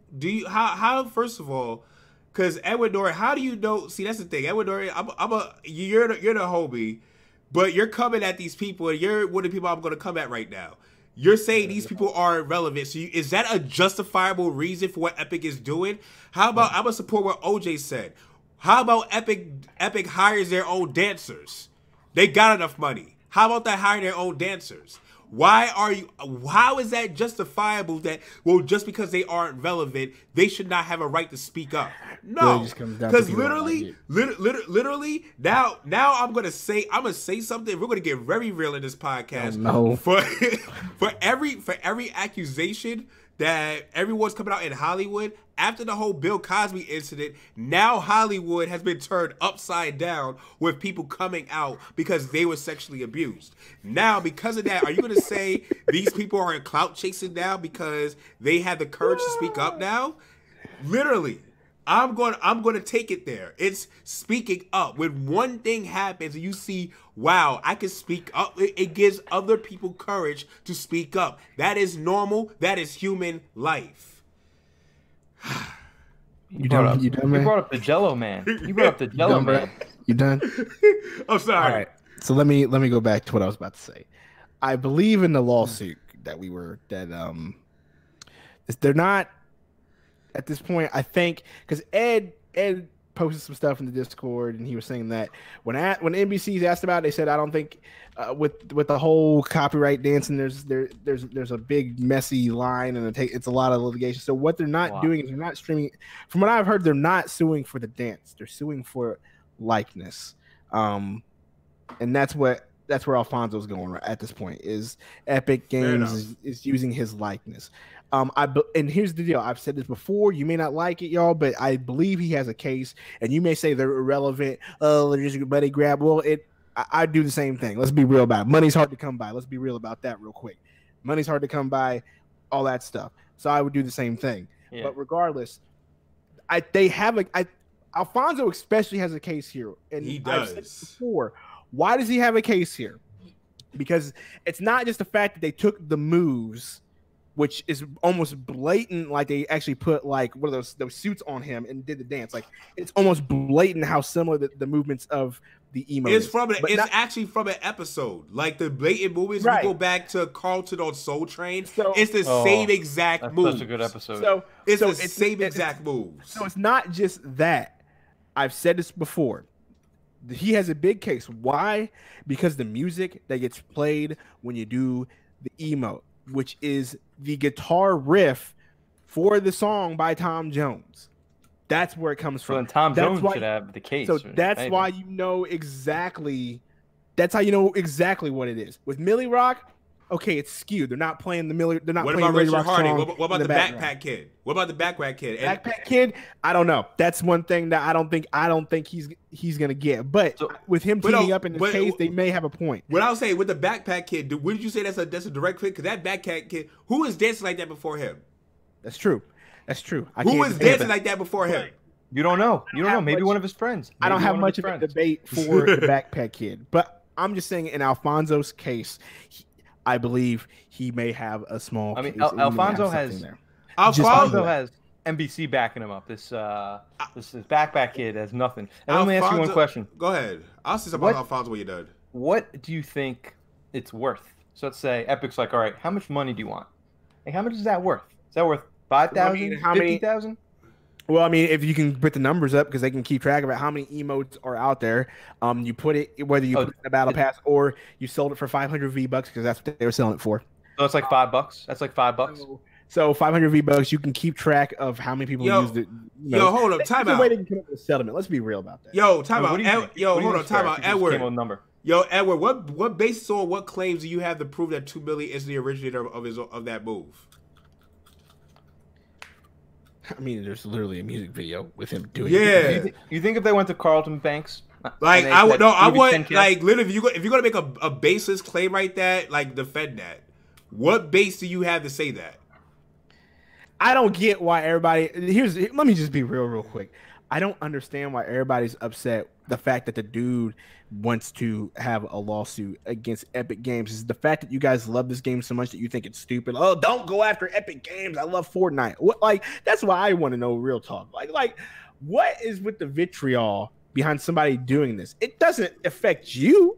how first of all, because Edward Norton, how do you know? See, that's the thing. Edward Norton, you're the homie, but you're coming at these people, and you're one of the people I'm going to come at right now. You're saying these people are relevant. So is that a justifiable reason for what Epic is doing? How about, I'm going to support what OJ said. How about Epic hires their own dancers? They got enough money. How about they hire their own dancers? How is that justifiable that, well, just because they aren't relevant, they should not have a right to speak up? No, because literally, now I'm gonna say something. We're gonna get very real in this podcast. No. For every accusation that everyone's coming out in Hollywood after the whole Bill Cosby incident, now Hollywood has been turned upside down with people coming out because they were sexually abused. Now, because of that, are you going to say these people are clout chasing now because they have the courage to speak up now? Literally. I'm going to take it there. It's speaking up. When one thing happens and you see, wow, I can speak up, it gives other people courage to speak up. That is normal. That is human life. You done, man? You brought up the Jello man. You brought up the Jello man. You done? I'm sorry. All right. So let me go back to what I was about to say. I believe in the lawsuit they're not. At this point, I think, because Ed posted some stuff in the Discord, and he was saying that when NBC's asked about it, they said, I don't think with the whole copyright dancing, there's a big messy line, and it's a lot of litigation. So what they're not doing is they're not streaming. From what I've heard, they're not suing for the dance; they're suing for likeness, and that's where Alfonso's going at this point. Is Epic Games is using his likeness. And here's the deal. I've said this before. You may not like it, y'all, but I believe he has a case. And you may say they're irrelevant. Oh, they're just money grab. Well, I do the same thing. Let's be real about it. Money's hard to come by. Let's be real about that real quick. Money's hard to come by, all that stuff. So I would do the same thing. Yeah. But regardless, Alfonso especially has a case here. And he does. I've said this before. Why does he have a case here? Because it's not just the fact that they took the moves, which is almost blatant, like they actually put like one of those suits on him and did the dance. Like, it's almost blatant how similar the movements of the emo is. Actually from an episode. Like the blatant movements, we go back to Carlton on Soul Train. So, it's the same exact move. Such a good episode. So it's the same exact moves. So it's not just that. I've said this before. He has a big case. Why? Because the music that gets played when you do the emo, which is the guitar riff for the song by Tom Jones. That's where it comes from. Well, Tom Jones should have the case. So that's why you know exactly. That's how you know exactly what it is. With Millie Rock, okay, it's skewed. They're not playing the Miller. They're not What playing about Ready Richard Rock Harding? song What about in the background. backpack kid? What about the backpack kid? Backpack kid? I don't know. That's one thing that I don't think he's gonna get. But with him teaming up in this case, they may have a point. What I was saying with the backpack kid, wouldn't you say that's a direct fit? Because that backpack kid, who was dancing like that before him? That's true. That's true. Who was dancing like that before him? You don't know. You don't know. Maybe one of his friends. I don't have much of a debate for the backpack kid, but I'm just saying in Alfonso's case, I believe he may have a small. I mean, case, Alfonso has NBC backing him up. This backpack kid has nothing. And let me ask you one question. Go ahead. I'll say something about Alfonso when you're done. What do you think it's worth? So let's say Epic's like, all right, how much money do you want? Like, how much is that worth? Is that worth 5,000? 50,000? Well, I mean, if you can put the numbers up, because they can keep track of it, how many emotes are out there. You put it, whether you put it in a battle pass or you sold it for 500 V-Bucks, because that's what they were selling it for. So it's like $5. That's like $5. So 500 V-Bucks, you can keep track of how many people used it. Yo, hold up, time out. Way they can come up with a settlement. Let's be real about that. Yo, time out. Hold on, time out. Edward. Yo, Edward, what basis or what claims do you have to prove that 2 million is the originator of that move? I mean, there's literally a music video with him doing it. Yeah. You think if they went to Carlton Banks? Like, I would, like, literally, if you're going to make a baseless claim like that, like, defend that. What base do you have to say that? I don't get why everybody, let me just be real quick. I don't understand why everybody's upset. The fact that the dude wants to have a lawsuit against Epic Games is the fact that you guys love this game so much that you think it's stupid. Oh, don't go after Epic Games. I love Fortnite. What, like, that's why I want to know real talk. Like, what is with the vitriol behind somebody doing this? It doesn't affect you.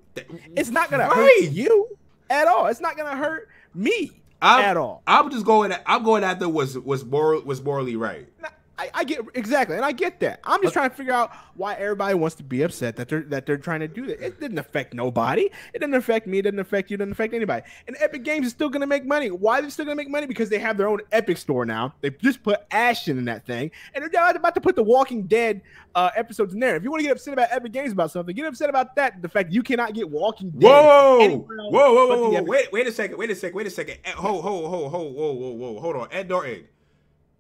It's not gonna hurt you at all. It's not gonna hurt me at all. I'm going after what's morally right. I get exactly, and I get that. I'm just trying to figure out why everybody wants to be upset that they're trying to do that. It didn't affect nobody. It didn't affect me. It didn't affect you. It didn't affect anybody. And Epic Games is still going to make money. Why are they still going to make money? Because they have their own Epic store now. They just put Ashton in that thing, and they're about to put the Walking Dead episodes in there. If you want to get upset about Epic Games about something, get upset about that. The fact you cannot get Walking Dead. Whoa! Wait a second. Hold on, Ed Norton.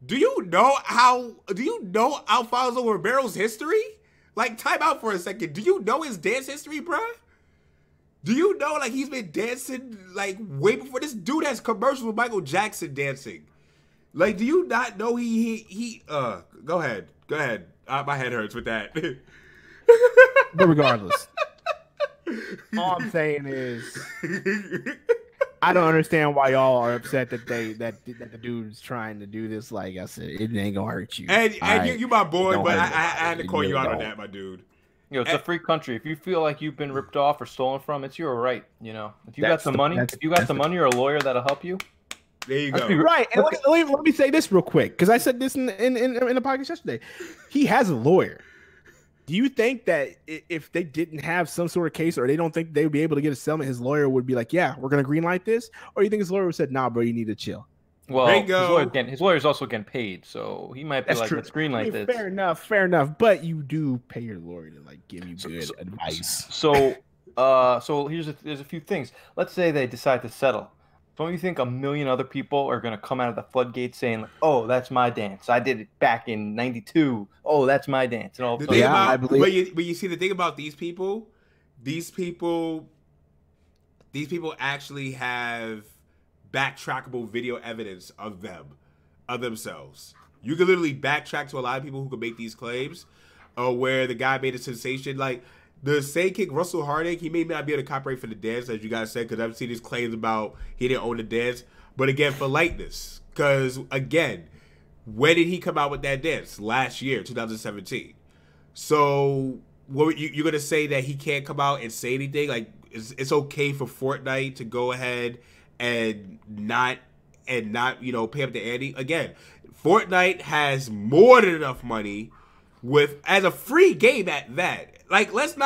Do you know Alfonso Ribero's history? Like, time out for a second. Do you know his dance history, bruh? Do you know, like, he's been dancing, like, way before? This dude has commercials with Michael Jackson dancing. Like, do you not know go ahead. My head hurts with that. But regardless, all I'm saying is I don't understand why y'all are upset that the dude's trying to do this. Like I said, it ain't gonna hurt you. And you my boy, but I had to call you out on that, my dude. You know, it's a free country. If you feel like you've been ripped off or stolen from, it's your right. You know, if you got some money, or a lawyer that'll help you, there you go. Right. And let me say this real quick, because I said this in the podcast yesterday. He has a lawyer. Do you think that if they didn't have some sort of case, or they don't think they would be able to get a settlement, his lawyer would be like, yeah, we're going to greenlight this? Or you think his lawyer would have said, nah, bro, you need to chill? Well, his lawyer's also getting paid, so he might be like, let's greenlight this. Fair enough. But you do pay your lawyer to, like, give you good advice. So there's a few things. Let's say they decide to settle. Don't you think a million other people are going to come out of the floodgates saying, oh, that's my dance. I did it back in 92. Oh, that's my dance. And all of a sudden, I believe. But you see, the thing about these people actually have backtrackable video evidence of themselves. You can literally backtrack to a lot of people who can make these claims, where the guy made a sensation. Like, the Say King Russell Harding, he may not be able to copyright for the dance, as you guys said, because I've seen these claims about he didn't own the dance. But again, for likeness, because again, when did he come out with that dance? Last year, 2017. So you're gonna say that he can't come out and say anything? Like, it's okay for Fortnite to go ahead and not pay up the ante? Again, Fortnite has more than enough money as a free game at that. Like, this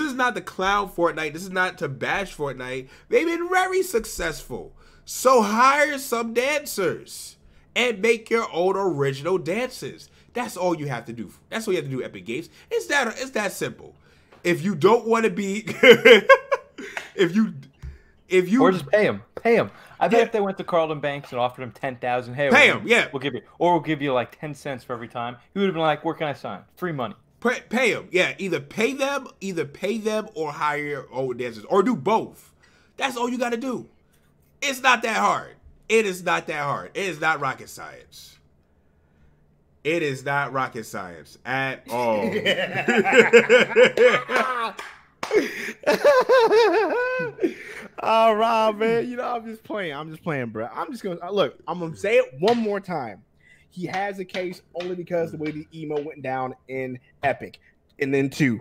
is not to clown Fortnite. This is not to bash Fortnite. They've been very successful. So hire some dancers and make your own original dances. That's all you have to do. That's all you have to do, Epic Games. It's that simple. If you don't want to be, if if you or just pay him. I bet if they went to Carlton Banks and offered him 10,000, hey, pay him. Yeah, we'll give you like 10 cents for every time. He would have been like, where can I sign? Free money. Pay them. Yeah, either pay them or hire old dancers or do both. That's all you got to do. It's not that hard. It is not that hard. It is not rocket science. It is not rocket science at all. Oh, Rob, man, you know I'm just playing, bro. I'm gonna say it one more time. He has a case only because the way the emo went down in Epic. And then 2,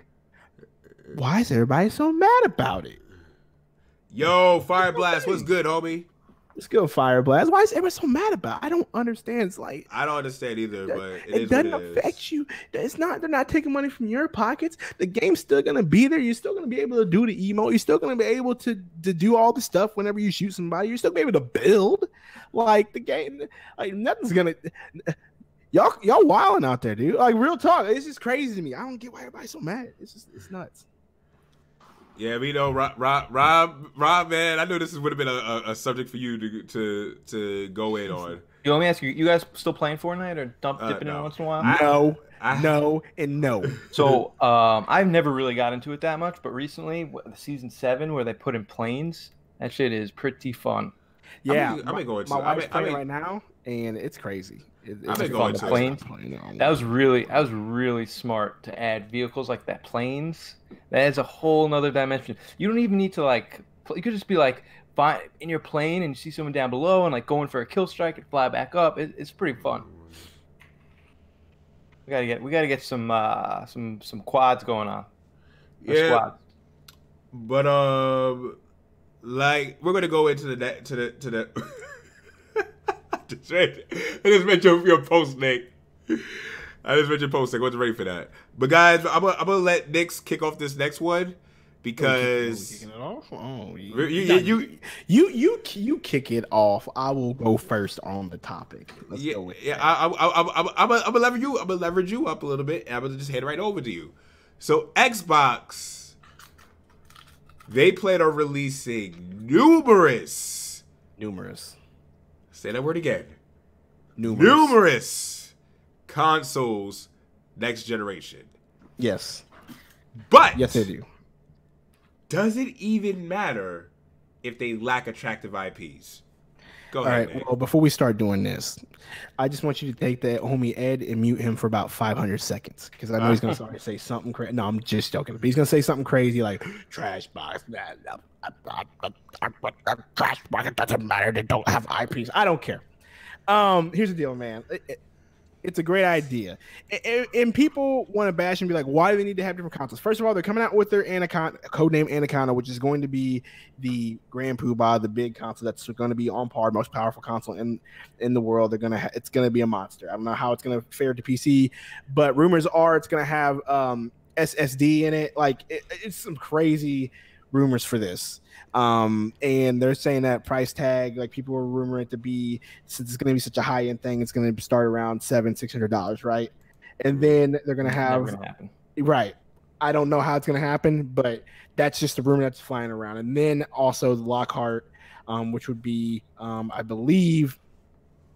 why is everybody so mad about it? Yo, Fire Blast, what's good, homie? Let's go, Fire Blast. Why is everybody so mad about it? I don't understand. It's like I don't understand either, but it doesn't affect you. It's not. They're not taking money from your pockets. The game's still gonna be there. You're still gonna be able to do the emo. You're still gonna be able to do all the stuff whenever you shoot somebody. You're still gonna be able to build. Like the game, like nothing's gonna. Y'all wilding out there, dude. Like real talk. It's just crazy to me. I don't get why everybody's so mad. It's nuts. Yeah, we know, Rob, man. I knew this would have been a subject for you to go in on. You want me to ask you? You guys still playing Fortnite or dipping in once in a while? No, and no. So I've never really got into it that much, but recently, season 7, where they put in planes, that shit is pretty fun. Yeah, I've been going to. My wife's playing right now, and it's crazy. I've been going to planes. That was really smart to add vehicles like that. Planes. That adds a whole nother dimension. You don't even need to like. You could just be like in your plane and you see someone down below and like going for a kill strike and fly back up. It's pretty fun. We gotta get some quads going on. Yeah. Squads. But like we're gonna go into the. I just meant your post, Nick. I wasn't ready for that. But guys, I'm gonna let Nick kick off this next one because kicking it off. You kick it off. I will go first on the topic. Let's go with that. I'm gonna leverage you up a little bit, and I'm gonna just head right over to you. So Xbox, they plan on releasing numerous. Say that word again. Numerous consoles next generation. Yes. But yes, they do. Does it even matter if they lack attractive IPs? Go ahead. All right. Well, before we start doing this, I just want you to take that homie Ed and mute him for about 500 seconds because I know he's going to say something crazy. No, I'm just joking. But he's going to say something crazy like trash box. Trash box. It doesn't matter. They don't have IPs. I don't care. Here's the deal, man. It's a great idea. And people want to bash and be like, why do they need to have different consoles? First of all, they're coming out with their Anaconda, codename Anaconda, which is going to be the Grand Poobah, the big console that's going to be on par, most powerful console in the world. It's going to be a monster. I don't know how it's going to fare to PC, but rumors are it's going to have SSD in it. Like it's some crazy rumors for this. And they're saying that price tag, like people were rumoring it to be, since it's going to be such a high end thing, it's going to start around $600, right? And then they're going to have, right? I don't know how it's going to happen, but that's just the rumor that's flying around. And then also the Lockhart, which would be, I believe,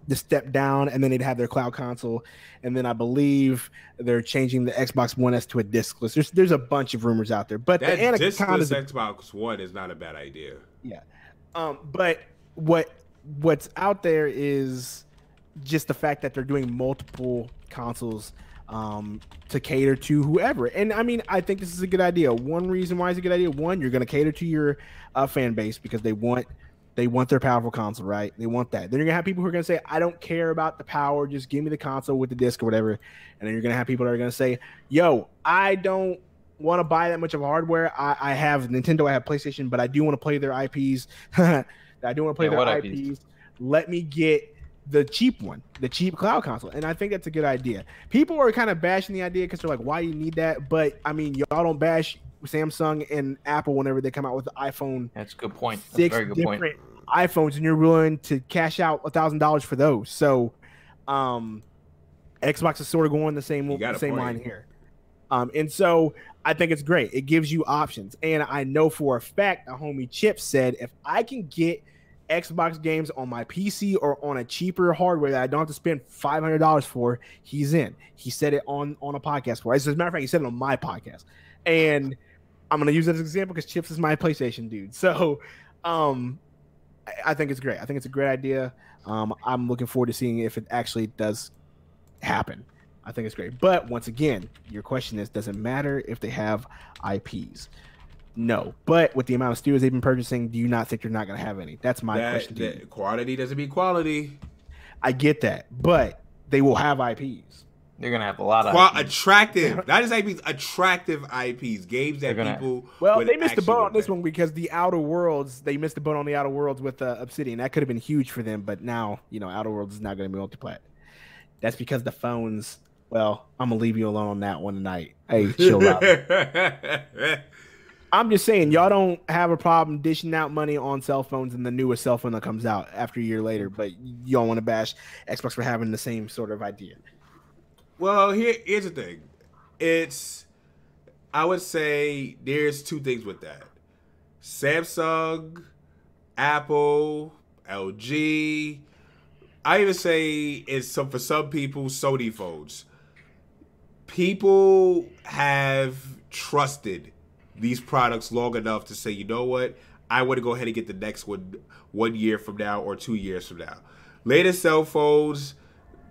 the step down, and then they'd have their cloud console, and then I believe they're changing the Xbox One S to a discless. There's a bunch of rumors out there, but that discless Xbox One is not a bad idea. Yeah, but what's out there is just the fact that they're doing multiple consoles to cater to whoever. And I mean, I think this is a good idea. One reason why it's a good idea: one, you're going to cater to your fan base because they want their powerful console, right? They want that. Then you're gonna have people who are gonna say, I don't care about the power, just give me the console with the disc or whatever. And then you're gonna have people that are gonna say, yo, I don't want to buy that much of hardware. I have Nintendo, I have PlayStation, but I do want to play their IPs. I do want to play their IPs. Let me get the cheap one, the cheap cloud console. And I think that's a good idea. People are kind of bashing the idea because they're like, why do you need that? But I mean, y'all don't bash Samsung and Apple whenever they come out with the iPhone. That's a good point. That's a very good point. iPhones, and you're willing to cash out $1,000 for those. So Xbox is sort of going the same line here. And so I think it's great. It gives you options. And I know for a fact, a homie Chip said, if I can get Xbox games on my PC or on a cheaper hardware that I don't have to spend $500 for, he's in. He said it on a podcast for. As a matter of fact, he said it on my podcast. And I'm going to use it as an example because Chips is my PlayStation dude. So I think it's great. I think it's a great idea. I'm looking forward to seeing if it actually does happen. I think it's great. But once again, your question is, does it matter if they have IPs? No. But with the amount of studios they've been purchasing, do you not think they're not going to have any? That's my question to you. Quantity doesn't mean quality. I get that. But they will have IPs. They're going to have a lot of IPs. Attractive. Not just IPs, attractive IPs. Games that people... Well, they missed the boat on this one because the Outer Worlds, they missed the boat on the Outer Worlds with Obsidian. That could have been huge for them. But now, Outer Worlds is not going to be multi-plat. That's because the phones... Well, I'm going to leave you alone on that one tonight. Hey, chill out. I'm just saying, y'all don't have a problem dishing out money on cell phones and the newest cell phone that comes out after a year later, but y'all want to bash Xbox for having the same sort of idea. Well, here's the thing. I would say there's two things with that. Samsung, Apple, LG. I even say for some people, Sony phones. People have trusted these products long enough to say, you know what? I want to go ahead and get the next one year from now or 2 years from now. Latest cell phones,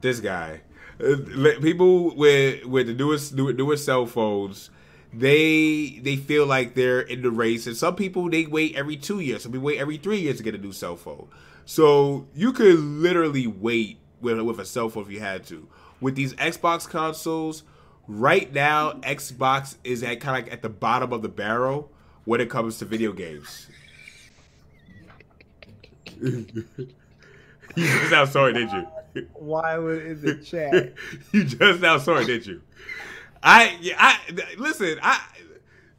this guy. People with the newest cell phones, they feel like they're in the race. And some people, they wait every 2 years. Some people wait every 3 years to get a new cell phone. So you could literally wait with a cell phone if you had to. With these Xbox consoles, right now, Xbox is at kind of like at the bottom of the barrel when it comes to video games. You just now saw it, didn't you? Why was it chat? You just now saw it, didn't you? Listen.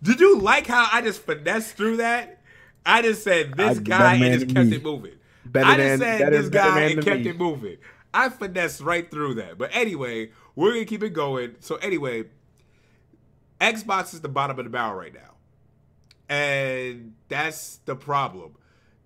Did you like how I just finessed through that? I just said this guy and just kept it moving. Kept it moving. I finessed right through that. But anyway, we're going to keep it going. So anyway, Xbox is the bottom of the barrel right now. And that's the problem.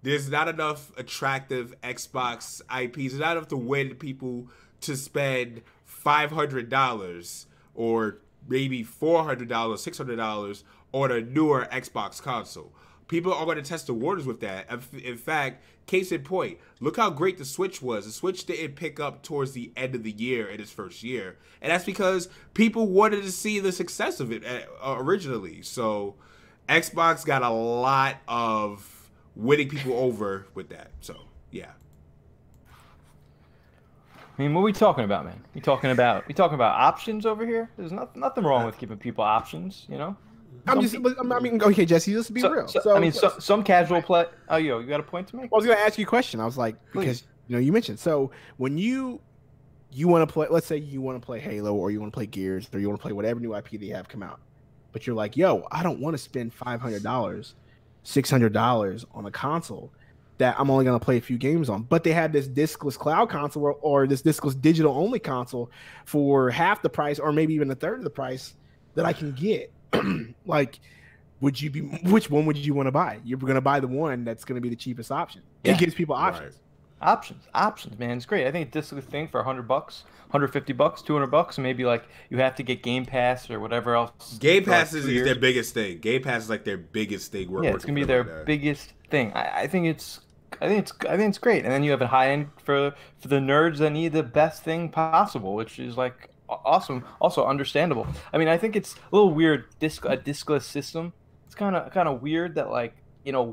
There's not enough attractive Xbox IPs. There's not enough to win people to spend $500 or maybe $400, $600 on a newer Xbox console. People are going to test the waters with that. In fact, case in point, look how great the Switch was. The Switch didn't pick up towards the end of the year in its first year. And that's because people wanted to see the success of it originally. So Xbox got a lot of winning people over with that. So, yeah. I mean, what are we talking about, man? We talking about options over here? There's nothing wrong with giving people options, Okay, Jesse, let's be real. Some casual play. Oh, you got a point to make? I was going to ask you a question. I was like, because you mentioned. So when you want to play, let's say you want to play Halo or you want to play Gears or you want to play whatever new IP they have come out, but you're like, yo, I don't want to spend $500, $600 on a console that I'm only going to play a few games on. But they had this discless cloud console or this discless digital only console for half the price or maybe even a third of the price that I can get. Like, which one would you want to buy? You're going to buy the one that's going to be the cheapest option. Yeah. It gives people options. Right. Options, man. It's great. I think it's this thing for $100, $150, $200, and maybe like you have to get Game Pass or whatever else. Game Pass is their biggest thing. Game Pass is like their biggest thing. It's gonna be their biggest thing. I think it's great. And then you have a high end for the nerds that need the best thing possible, which is like awesome. Also understandable. I mean, I think it's a little weird. A discless system. It's kind of weird that like,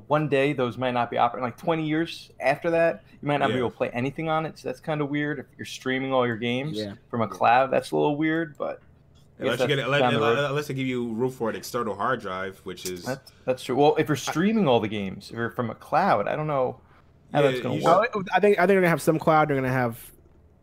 one day those might not be operating. Like 20 years after that, you might not be able to play anything on it. So that's kind of weird. If you're streaming all your games from a cloud, that's a little weird. But unless they give you room for an external hard drive, which is that's true. Well, if you're streaming all the games, if you're from a cloud, I don't know how that's going to work. I think they're going to have some cloud. They're going to have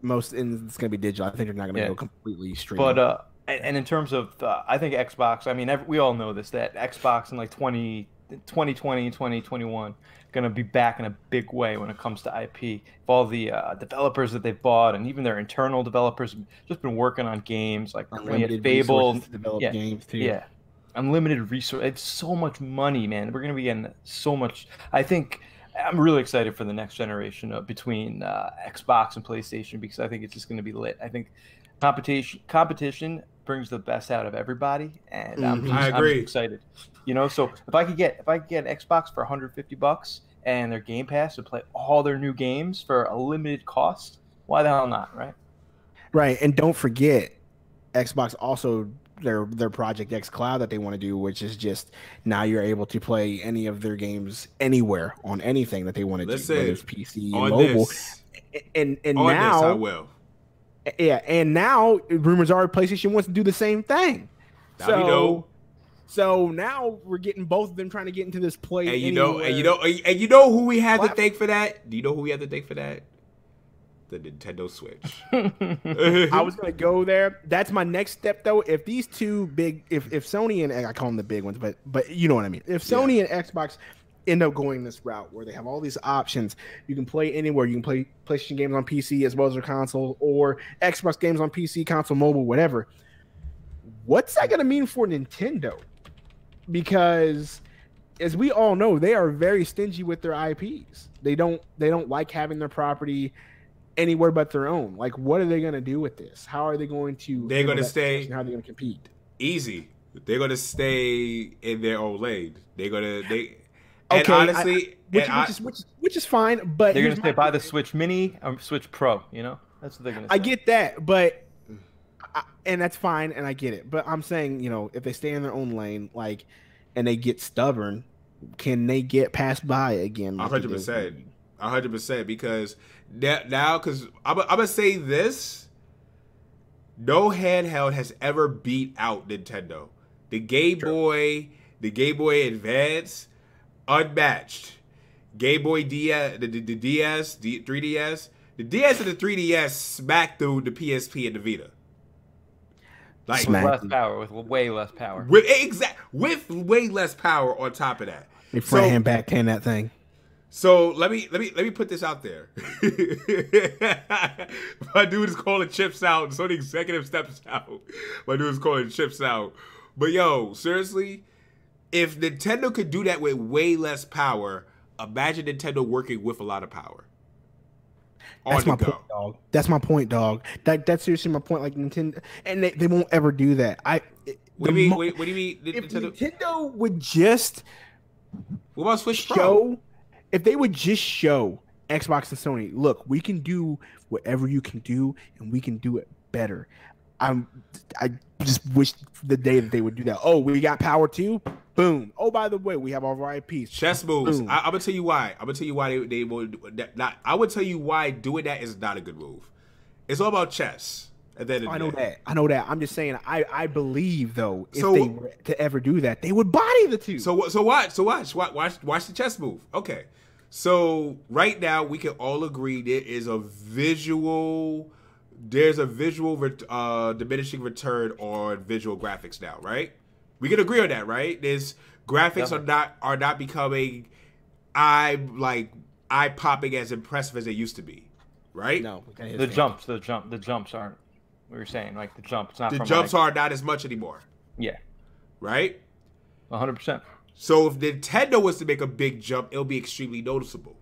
most, and it's going to be digital. I think they're not going to go completely streaming. But and in terms of I think Xbox, I mean, we all know this, that Xbox in like 2020, 2021 going to be back in a big way when it comes to IP. If all the developers that they've bought and even their internal developers have just been working on games like Unlimited Fable, games too. unlimited resource. It's so much money, man. We're gonna be getting so much. I think I'm really excited for the next generation between Xbox and PlayStation because I think it's just gonna be lit. I think competition brings the best out of everybody, and I agree. I'm excited. You know, so if I could get an Xbox for $150 and their Game Pass to play all their new games for a limited cost, why the hell not, right? Right, and don't forget, Xbox also their Project X Cloud that they want to do, which is just now you're able to play any of their games anywhere on anything that they want to do, whether it's PC and mobile. And now, I will. Yeah, and now rumors are PlayStation wants to do the same thing. So now we're getting both of them trying to get into this play. And you know who we have to thank for that? Do you know who we have to thank for that? The Nintendo Switch. I was gonna go there. That's my next step, though. If these two big, if Sony and I call them the big ones, but you know what I mean. If Sony and Xbox end up going this route where they have all these options, you can play anywhere. You can play PlayStation games on PC as well as their console, or Xbox games on PC, console, mobile, whatever. What's that gonna mean for Nintendo? Because as we all know, they are very stingy with their IPs. They don't like having their property anywhere but their own. Like, what are they going to do with this? How are they going to? They're going to stay. How are they going to compete? Easy. They're going to stay in their own lane. They're going to. Okay, and honestly, which is fine. But they're going to stay by the Switch Mini or Switch Pro. You know, that's what they're going to say. I get that, but and that's fine, and I get it. But I'm saying, you know, if they stay in their own lane, like, and they get stubborn, can they get passed by again? 100%. 100%, because now, because I'm gonna say this, no handheld has ever beat out Nintendo. The Game Boy Advance, unmatched. Game Boy DS, the DS, the 3DS, the DS and the 3DS smacked through the PSP and the Vita. Like with less power, with way less power. With way less power on top of that. They front hand backhand that thing. So let me put this out there. My dude is calling chips out, so the executive steps out. My dude is calling chips out. But yo, seriously, if Nintendo could do that with way less power, imagine Nintendo working with a lot of power. That's my point, dog. That's my point, dog. That's seriously my point. Like Nintendo, and they won't ever do that. What do you mean? If Nintendo would just what about Switch Pro? If they would just show Xbox and Sony, look, we can do whatever you can do, and we can do it better. I just wish the day that they would do that. Oh, we got power too. Boom. Oh, by the way, we have all of our IPs. Chess moves. I'm gonna tell you why. I'm gonna tell you why they will not. I would tell you why doing that is not a good move. It's all about chess. At the end of the day. I know that. I'm just saying. I believe though, if they were to ever do that, they would body the two. So watch the chess move. Okay. So right now we can all agree there's a visual diminishing return on visual graphics now, right? We can agree on that, right? There's graphics are not becoming eye popping as impressive as they used to be, right? No, the jumps aren't. We were saying like the jumps are not as much anymore. Yeah, right. 100%. So if Nintendo was to make a big jump, it'll be extremely noticeable.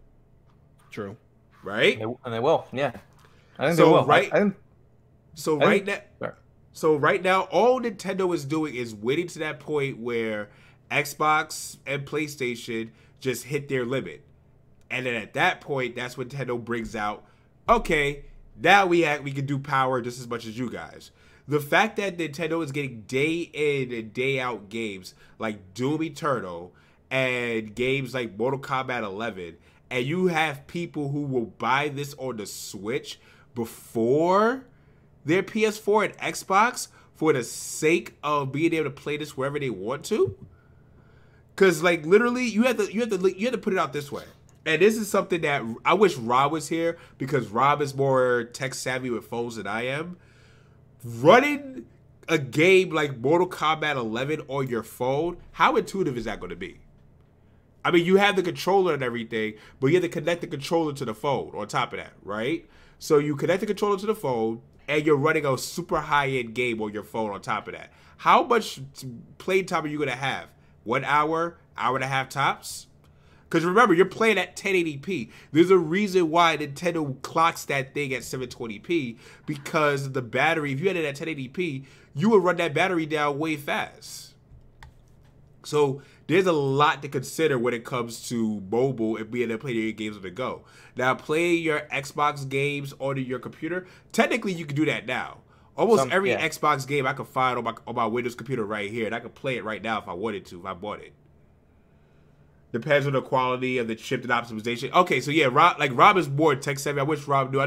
True. Right? And they will, yeah. I think they will. So right now, all Nintendo is doing is waiting to that point where Xbox and PlayStation just hit their limit. And then at that point, that's when Nintendo brings out, okay, now we can do power just as much as you guys. The fact that Nintendo is getting day in and day out games like Doom Eternal and games like Mortal Kombat 11, and you have people who will buy this on the Switch before their PS4 and Xbox for the sake of being able to play this wherever they want to, because like literally you have to put it out this way. And this is something that I wish Rob was here, because Rob is more tech savvy with phones than I am. Running a game like Mortal Kombat 11 on your phone, how intuitive is that going to be? I mean, you have the controller and everything, but you have to connect the controller to the phone on top of that, right? So you connect the controller to the phone, and you're running a super high-end game on your phone on top of that. How much play time are you going to have? 1 hour, hour and a half tops? Because remember, you're playing at 1080p. There's a reason why Nintendo clocks that thing at 720p, because the battery, if you had it at 1080p, you would run that battery down way fast. So there's a lot to consider when it comes to mobile and being able to play your games on the go. Now, playing your Xbox games on your computer, technically you can do that now. Almost every Xbox game I can find on my Windows computer right here, and I can play it right now if I wanted to, if I bought it. Depends on the quality of the chip and optimization. Okay, so yeah, Rob is more tech savvy. I wish Rob knew.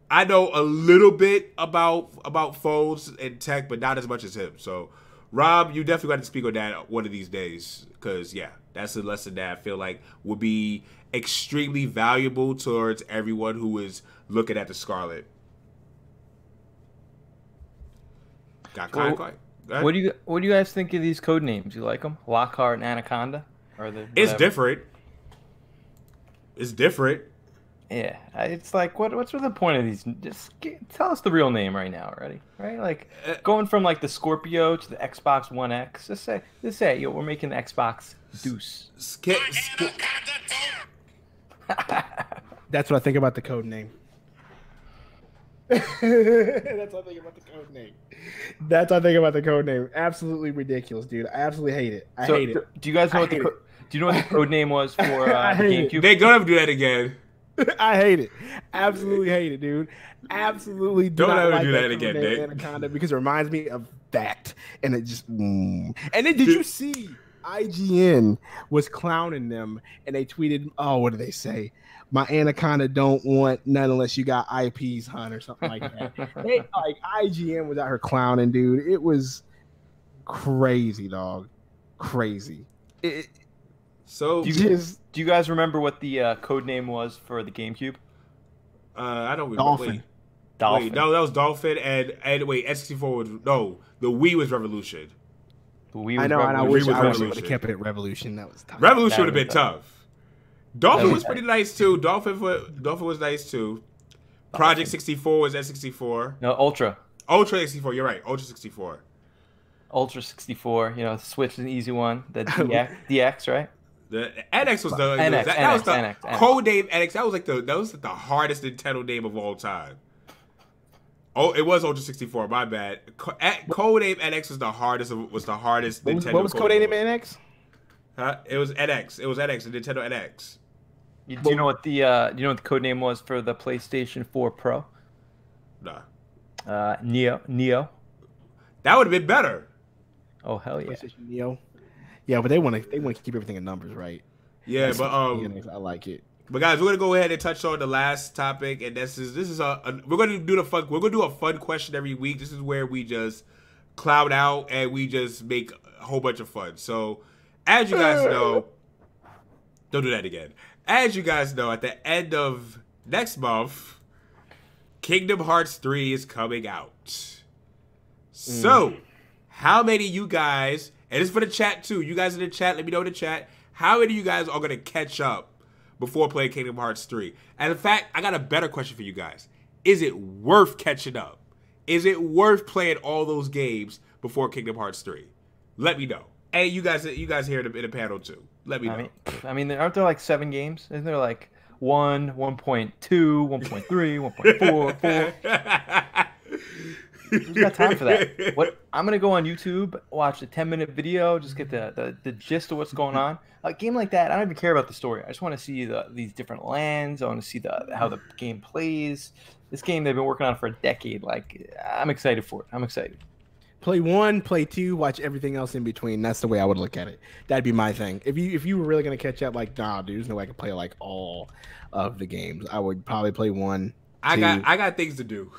I know a little bit about phones and tech, but not as much as him. So, Rob, you definitely got to speak on that one of these days, because yeah, that's a lesson that I feel like would be extremely valuable towards everyone who is looking at the Scarlet. What do you guys think of these code names? You like them? Lockhart and Anaconda? It's different. It's different. Yeah, it's like what's the point of these? Just tell us the real name right now, already, right? Like going from like the Scorpio to the Xbox One X. Just say, yo, we're making the Xbox Deuce. That's what I think about the code name. That's what I think about the code name. That's what I think about the code name. Absolutely ridiculous, dude. I absolutely hate it. I hate it. Do you guys know do you know what the code name was for the GameCube? They're gonna do that again. I hate it. Absolutely hate it, dude. Absolutely don't ever do that again, Nick. Anaconda, because it reminds me of that, and it just. And then did you see IGN was clowning them, and they tweeted, "Oh, what do they say? My Anaconda don't want none unless you got IPs, hun," or something like that. Like IGN was out here clowning, dude. It was crazy, dog. Crazy. So do you guys remember what the code name was for the GameCube? I don't remember. Dolphin. Wait, no, that was Dolphin, and wait, N64 was the Wii was Revolution. The Wii was Revolution. I wish I would have kept it Revolution. That was tough. Revolution would have been tough. Dolphin was pretty nice too. Dolphin was nice too. Project 64 was N64. No, Ultra 64. You're right. Ultra 64. Ultra 64. You know, Switch is an easy one. The DX, right? The NX was the NX. Code name NX. That was like the hardest Nintendo name of all time. Oh, it was Ultra 64. My bad. Code name NX was the hardest. Nintendo. What was code name NX? Huh? It was NX. It was NX. The Nintendo NX. Do you know what the code name was for the PlayStation 4 Pro? Nah. Neo. That would have been better. Oh hell yeah. PlayStation Neo. Yeah, but they want to keep everything in numbers, right? Yeah, that's but I like it. But guys, we're gonna go ahead and touch on the last topic, and we're gonna do a fun question every week. This is where we just cloud out and we just make a whole bunch of fun. So, as you guys know, don't do that again. As you guys know, at the end of next month, Kingdom Hearts 3 is coming out. So, how many of you guys? And it's for the chat too. You guys in the chat, let me know in the chat. How many of you guys are going to catch up before playing Kingdom Hearts 3? And in fact, I got a better question for you guys. Is it worth catching up? Is it worth playing all those games before Kingdom Hearts 3? Let me know. Hey, you guys here in the panel too. Let me know. I mean, aren't there like 7 games? Isn't there like 1, 1.2, 1.3, 1.4, 4? Who's got time for that? I'm gonna go on YouTube, watch a 10-minute video, just get the gist of what's going on. A game like that, I don't even care about the story. I just want to see these different lands. I want to see how the game plays. This game they've been working on for a decade. Like, I'm excited for it. I'm excited. Play 1, play 2, watch everything else in between. That's the way I would look at it. That'd be my thing. If you were really gonna catch up, like, nah, dude, there's no way I can play like all of the games. I would probably play 1. I got things to do.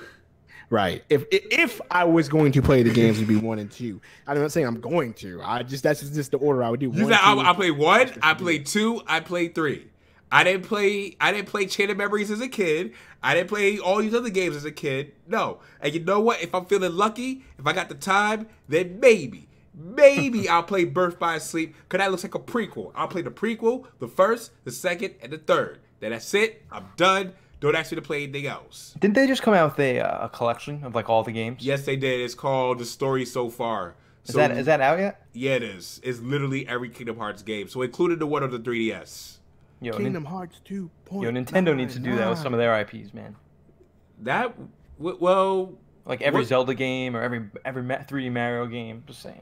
Right. If I was going to play the games, it'd be 1 and 2. I'm not saying I'm going to. That's just the order I would do. I play 1. I play 2. I play 3. I didn't play Chain of Memories as a kid. I didn't play all these other games as a kid. No. And you know what? If I'm feeling lucky, if I got the time, then maybe Maybe I'll play Birth by Sleep, because that looks like a prequel. I'll play the prequel, the first, the second, and the third. Then that's it. I'm done. Don't ask me to play anything else. Didn't they just come out with a collection of like all the games? Yes, they did. It's called The Story So Far. Is that out yet? Yeah, it is. It's literally every Kingdom Hearts game. So included the one on the 3DS. Kingdom Hearts 2. Nintendo needs to do that with some of their IPs, man. Like every Zelda game or every 3D Mario game. Just saying.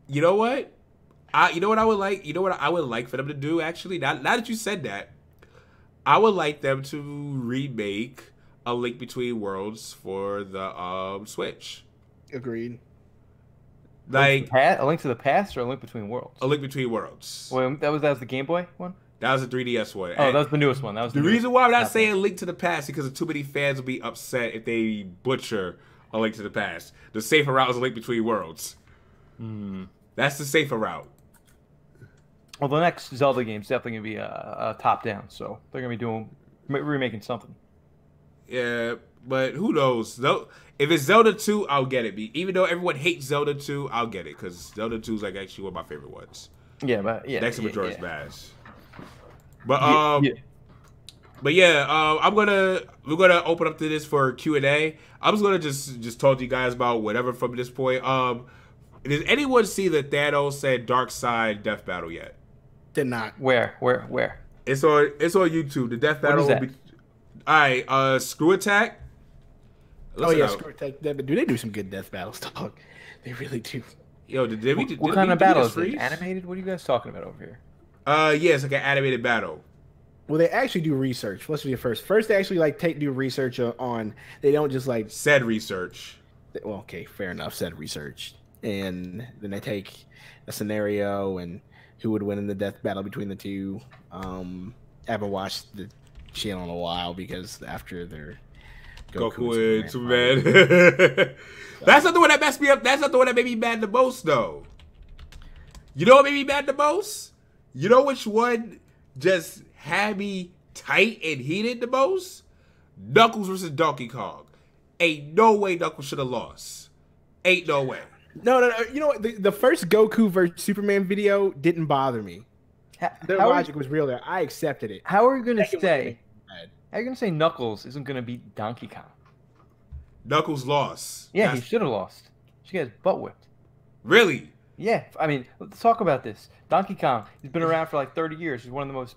You know what? You know what I would like? You know what I would like for them to do, actually? Now that you said that, I would like them to remake A Link Between Worlds for the Switch. Agreed. Like A Link to the Past or A Link Between Worlds? A Link Between Worlds. Wait, that was the Game Boy one? That was the 3DS one. Oh, that was the newest one. That was the reason why I'm not saying Link to the Past because too many fans will be upset if they butcher A Link to the Past. The safer route is A Link Between Worlds. That's the safer route. Well, the next Zelda game is definitely going to be a top-down, so they're going to be remaking something. Yeah, but who knows? If it's Zelda 2, I'll get it. Even though everyone hates Zelda 2, I'll get it, because Zelda 2 is like actually one of my favorite ones. Yeah, but yeah. Next to Majora's Mask. But we're gonna open up to this for Q&A. I'm just gonna just talk to you guys about whatever from this point. Did anyone see the Thanos said Dark Side death battle yet? Did not. Where? It's on YouTube. The death battle will be. All right, Screw Attack. Screw Attack. Do they do some good death battles, dog? They really do. Yo, what kind of battle is it? Animated? What are you guys talking about over here? Yeah, it's like an animated battle. Well, they actually do research. Let's do it first. First, they actually do research on. They don't just said research. Well, okay, fair enough. Said research, and then they take a scenario and who would win in the death battle between the two. I haven't watched the channel in a while because after their Goku and Superman. That's not the one that messed me up. That's not the one that made me mad the most, though. You know what made me mad the most? You know which one just had me tight and heated the most? Knuckles versus Donkey Kong. Ain't no way Knuckles should have lost. Ain't no way. No. You know what? The first Goku versus Superman video didn't bother me. Their logic was real there. I accepted it. How are you going to say? How are you going to say Knuckles isn't going to beat Donkey Kong? Knuckles lost. Yeah, he should have lost. She got his butt whipped. Really? Yeah, I mean, let's talk about this. Donkey Kong, he's been around for like 30 years. He's one of the most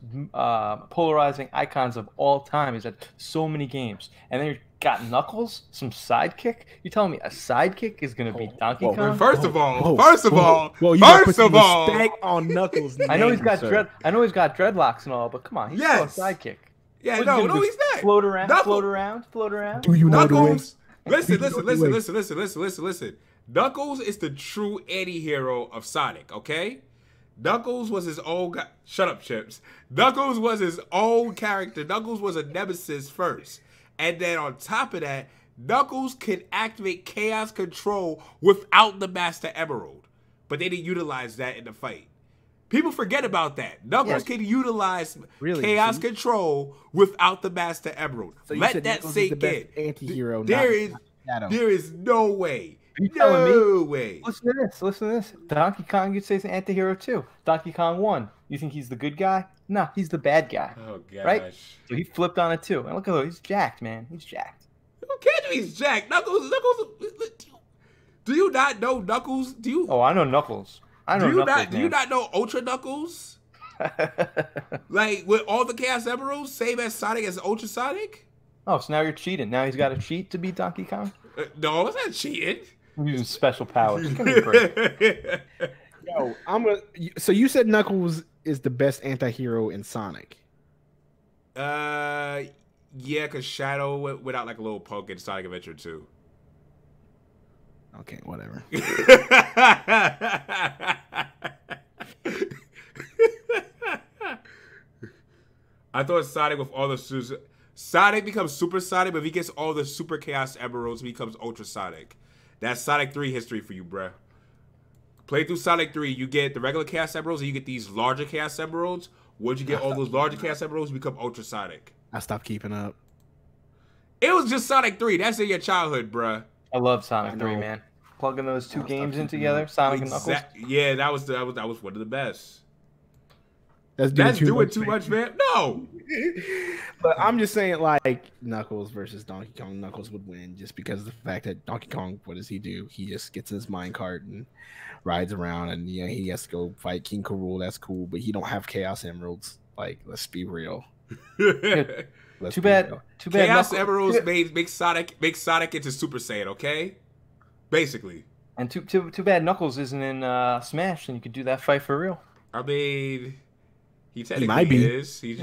polarizing icons of all time. He's had so many games. And then you got Knuckles, some sidekick? You're telling me a sidekick is going to beat Donkey Kong? First of all, respect on Knuckles. I know he's got dreadlocks and all, but come on, he's still a sidekick. Yeah, no, he's not. Float around. Do you know Knuckles? Listen. Knuckles is the true anti-hero of Sonic, okay? Knuckles was his own guy. Shut up, Chips. Knuckles was his own character. Knuckles was a nemesis first. And then on top of that, Knuckles can activate Chaos Control without the Master Emerald. But they didn't utilize that in the fight. People forget about that. Knuckles can utilize Chaos Control without the Master Emerald. So let that sink in. Anti-hero. There is no way. No way. Listen to this. Donkey Kong, you'd say, is an anti-hero too. Donkey Kong won. You think he's the good guy? No, he's the bad guy. Oh, gosh. Right? So he flipped on it too. And look at him. He's jacked, man. He's jacked. Who cares if he's jacked? Knuckles. Do you not know Knuckles? Oh, I know Knuckles. Do you not know Ultra Knuckles? Like, with all the Chaos Emeralds, same as Sonic as Ultra Sonic? Oh, so now you're cheating. Now he's got to cheat to beat Donkey Kong? No, it's not cheating. I'm using special powers. Give me a break. Yo, so you said Knuckles is the best anti-hero in Sonic? Yeah, because Shadow went out like a little punk in Sonic Adventure 2. Okay, whatever. I thought Sonic with all the Sonic becomes Super Sonic, but if he gets all the Super Chaos Emeralds, he becomes Ultra Sonic. That's Sonic 3 history for you, bruh. Play through Sonic 3, you get the regular Chaos Emeralds, and you get these larger Chaos Emeralds. Once you get all those larger Chaos Emeralds, you become Ultra Sonic. I stopped keeping up. It was just Sonic 3. That's in your childhood, bruh. I love Sonic 3, man. plugging those two games in together, Sonic and Knuckles. Yeah, that was one of the best. That's doing too much, man. No. But I'm just saying, like, Knuckles versus Donkey Kong. Knuckles would win just because of the fact that Donkey Kong, what does he do? He just gets in his minecart and rides around, and yeah, he has to go fight King K. Rool. That's cool, but he don't have Chaos Emeralds. Like, let's be real. Too bad. Chaos Emeralds make Sonic into Super Saiyan. Okay, basically. And too bad Knuckles isn't in Smash, and you could do that fight for real. I mean, he technically is. He's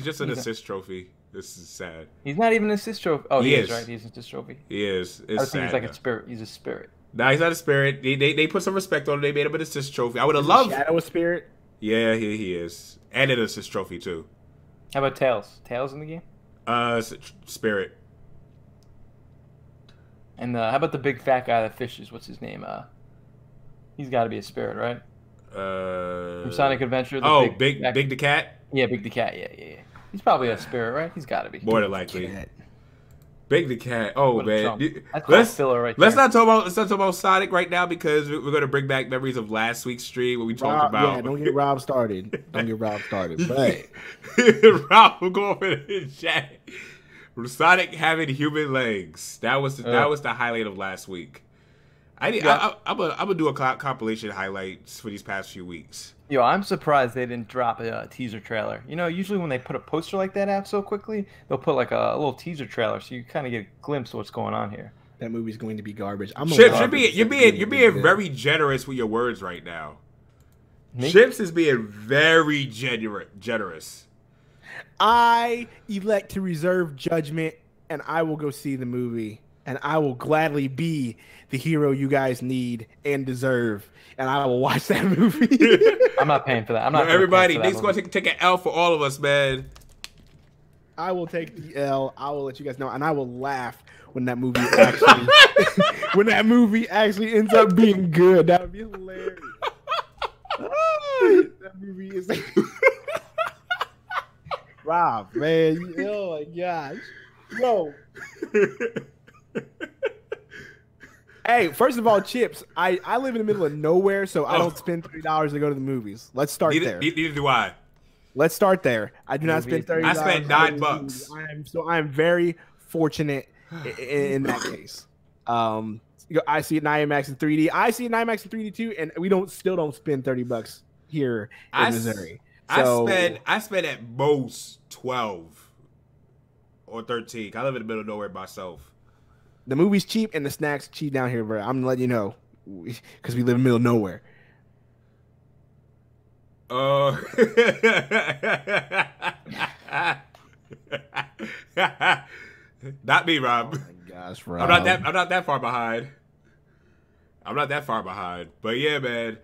just an assist trophy. This is sad. He's not even an assist trophy. Oh, he is right. He's an assist trophy. He is. I think he's like a spirit. He's a spirit. No, he's not a spirit. They put some respect on him. They made him an assist trophy. I would have loved. Shadow a spirit. Yeah, he is, and an assist trophy too. How about Tails? Tails in the game? Spirit. And how about the big fat guy that fishes? What's his name? He's got to be a spirit, right? From Sonic Adventure. Big the cat. Yeah, Big the cat. Yeah. He's probably a spirit, right? He's got to be. More than likely. Big the cat. Oh man, let's not talk about Sonic right now because we're gonna bring back memories of last week's stream when we talked about. Yeah, don't get Rob started. But Rob, we're going for the chat. Sonic having human legs. That was the highlight of last week. I'm gonna do a compilation highlights for these past few weeks. Yo, I'm surprised they didn't drop a teaser trailer. You know, usually when they put a poster like that out so quickly, they'll put like a little teaser trailer so you kind of get a glimpse of what's going on here. That movie's going to be garbage. Chips, you're being very generous with your words right now. Me? Chips is being very generous. I elect to reserve judgment, and I will go see the movie, and I will gladly be the hero you guys need and deserve, and I will watch that movie. I'm not paying for that. I'm not. Everybody, Nick's going to take an L for all of us, man. I will take the L. I will let you guys know, and I will laugh when that movie actually ends up being good. That would be hilarious. That movie is. Rob, man, oh my gosh, yo. Hey, first of all, Chips, I live in the middle of nowhere, so I don't spend $30 to go to the movies. Let's start there. Neither do I. Let's start there. I do not spend $30. I spent $9. I am very fortunate in that case. I see it in IMAX in 3D. I see it in IMAX in 3D too, and we still don't spend $30 here in Missouri. So, I spent at most 12 or 13. I live in the middle of nowhere myself. The movie's cheap and the snacks cheap down here, bro. I'm letting you know because we live in the middle of nowhere. Not me, Rob. Oh my gosh, Rob. I'm not that far behind. But yeah, man.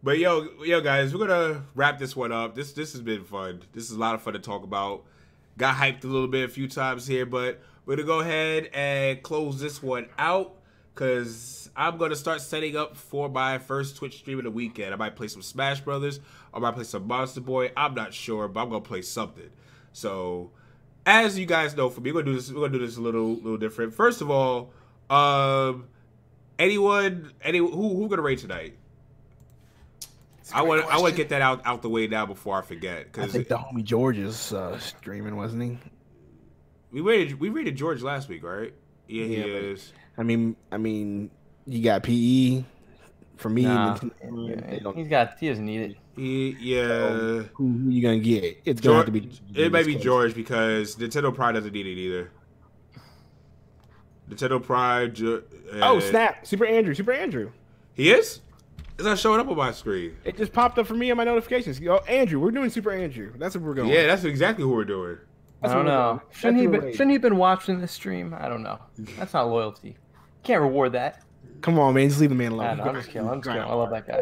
But yo, guys, we're gonna wrap this one up. This has been fun. This is a lot of fun to talk about. Got hyped a little bit a few times here, but we're gonna go ahead and close this one out because I'm gonna start setting up for my first Twitch stream of the weekend. I might play some Smash Brothers. I might play some Monster Boy. I'm not sure, but I'm gonna play something. So, as you guys know, for me, we're gonna do this a little different. First of all, who gonna raid tonight? I want to get that out the way now before I forget. I think the homie George is streaming, wasn't he? We rated George last week, right? Yeah, he is. I mean, you got PE for me. Nah, he doesn't need it. So, who you gonna get? It's gonna have to be. It might be George because Nintendo Pride doesn't need it either. Nintendo Pride. Oh snap! Super Andrew. He is. It's not showing up on my screen. It just popped up for me on my notifications. Oh, Andrew, we're doing Super Andrew. That's what we're going. Yeah, that's exactly who we're doing. I don't know. Shouldn't he have been watching this stream? I don't know. That's not loyalty. Can't reward that. Come on, man. Just leave the man alone. I'm just kidding. I love that guy.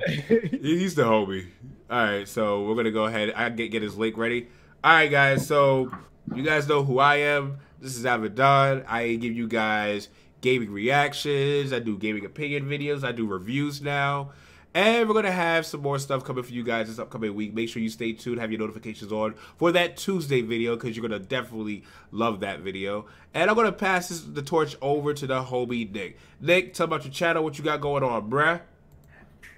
He's the homie. All right, so we're gonna go ahead. I get his link ready. All right, guys. So you guys know who I am. This is Avidan. I give you guys gaming reactions. I do gaming opinion videos. I do reviews now. And we're going to have some more stuff coming for you guys this upcoming week. Make sure you stay tuned, have your notifications on for that Tuesday video, because you're going to definitely love that video. And I'm going to pass the torch over to the homie Nick. Nick, tell about your channel, what you got going on, bruh.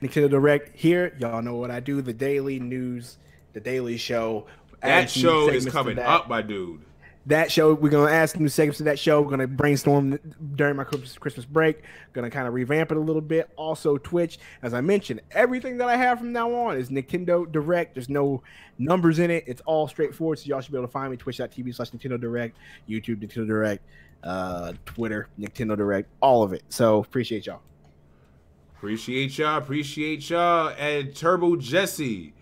Nintendo Direct here. Y'all know what I do. The daily news, the daily show. That show is coming up, my dude. That show, we're going to add some new segments to that show. We're going to brainstorm during my Christmas break. Going to kind of revamp it a little bit. Also, Twitch. As I mentioned, everything that I have from now on is Nintendo Direct. There's no numbers in it. It's all straightforward, so y'all should be able to find me. Twitch.tv/Nintendo Direct. YouTube, Nintendo Direct. Twitter, Nintendo Direct. All of it. So, appreciate y'all. Appreciate y'all. And Turbo Jesse,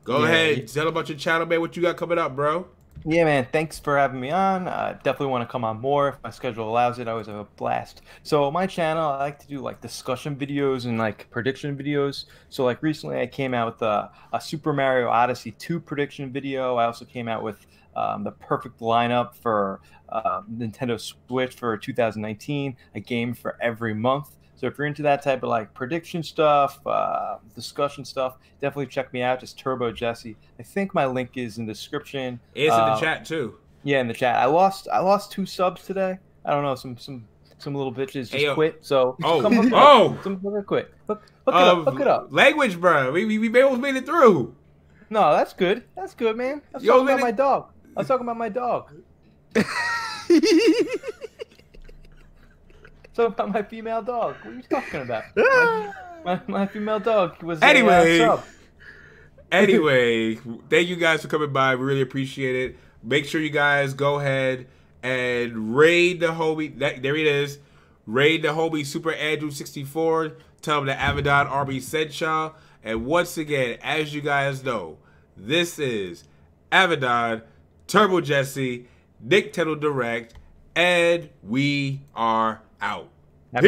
go ahead. Tell about your channel, man. What you got coming up, bro? Yeah, man. Thanks for having me on. Definitely want to come on more if my schedule allows it. I always have a blast. So my channel, I like to do like discussion videos and like prediction videos. So like recently I came out with a Super Mario Odyssey 2 prediction video. I also came out with the perfect lineup for Nintendo Switch for 2019, a game for every month. So if you're into that type of like prediction stuff, discussion stuff, definitely check me out. Just Turbo Jesse. I think my link is in the description. It's in the chat too. Yeah, in the chat. I lost 2 subs today. I don't know. Some little bitches just quit. So come hook it up. Some quit. Hook it up. Language, bro. We almost made it through. No, that's good. That's good, man. I was talking about my dog. I was talking about my dog. So about my female dog. What are you talking about? my female dog was anyway. Sub. Anyway, thank you guys for coming by. We really appreciate it. Make sure you guys go ahead and raid the homie. There it is. Raid the homie Super Andrew 64. Tell him that Avidan RB sent y'all. And once again, as you guys know, this is Avidan, Turbo Jesse, Nintendo Direct, and we are out. Peace.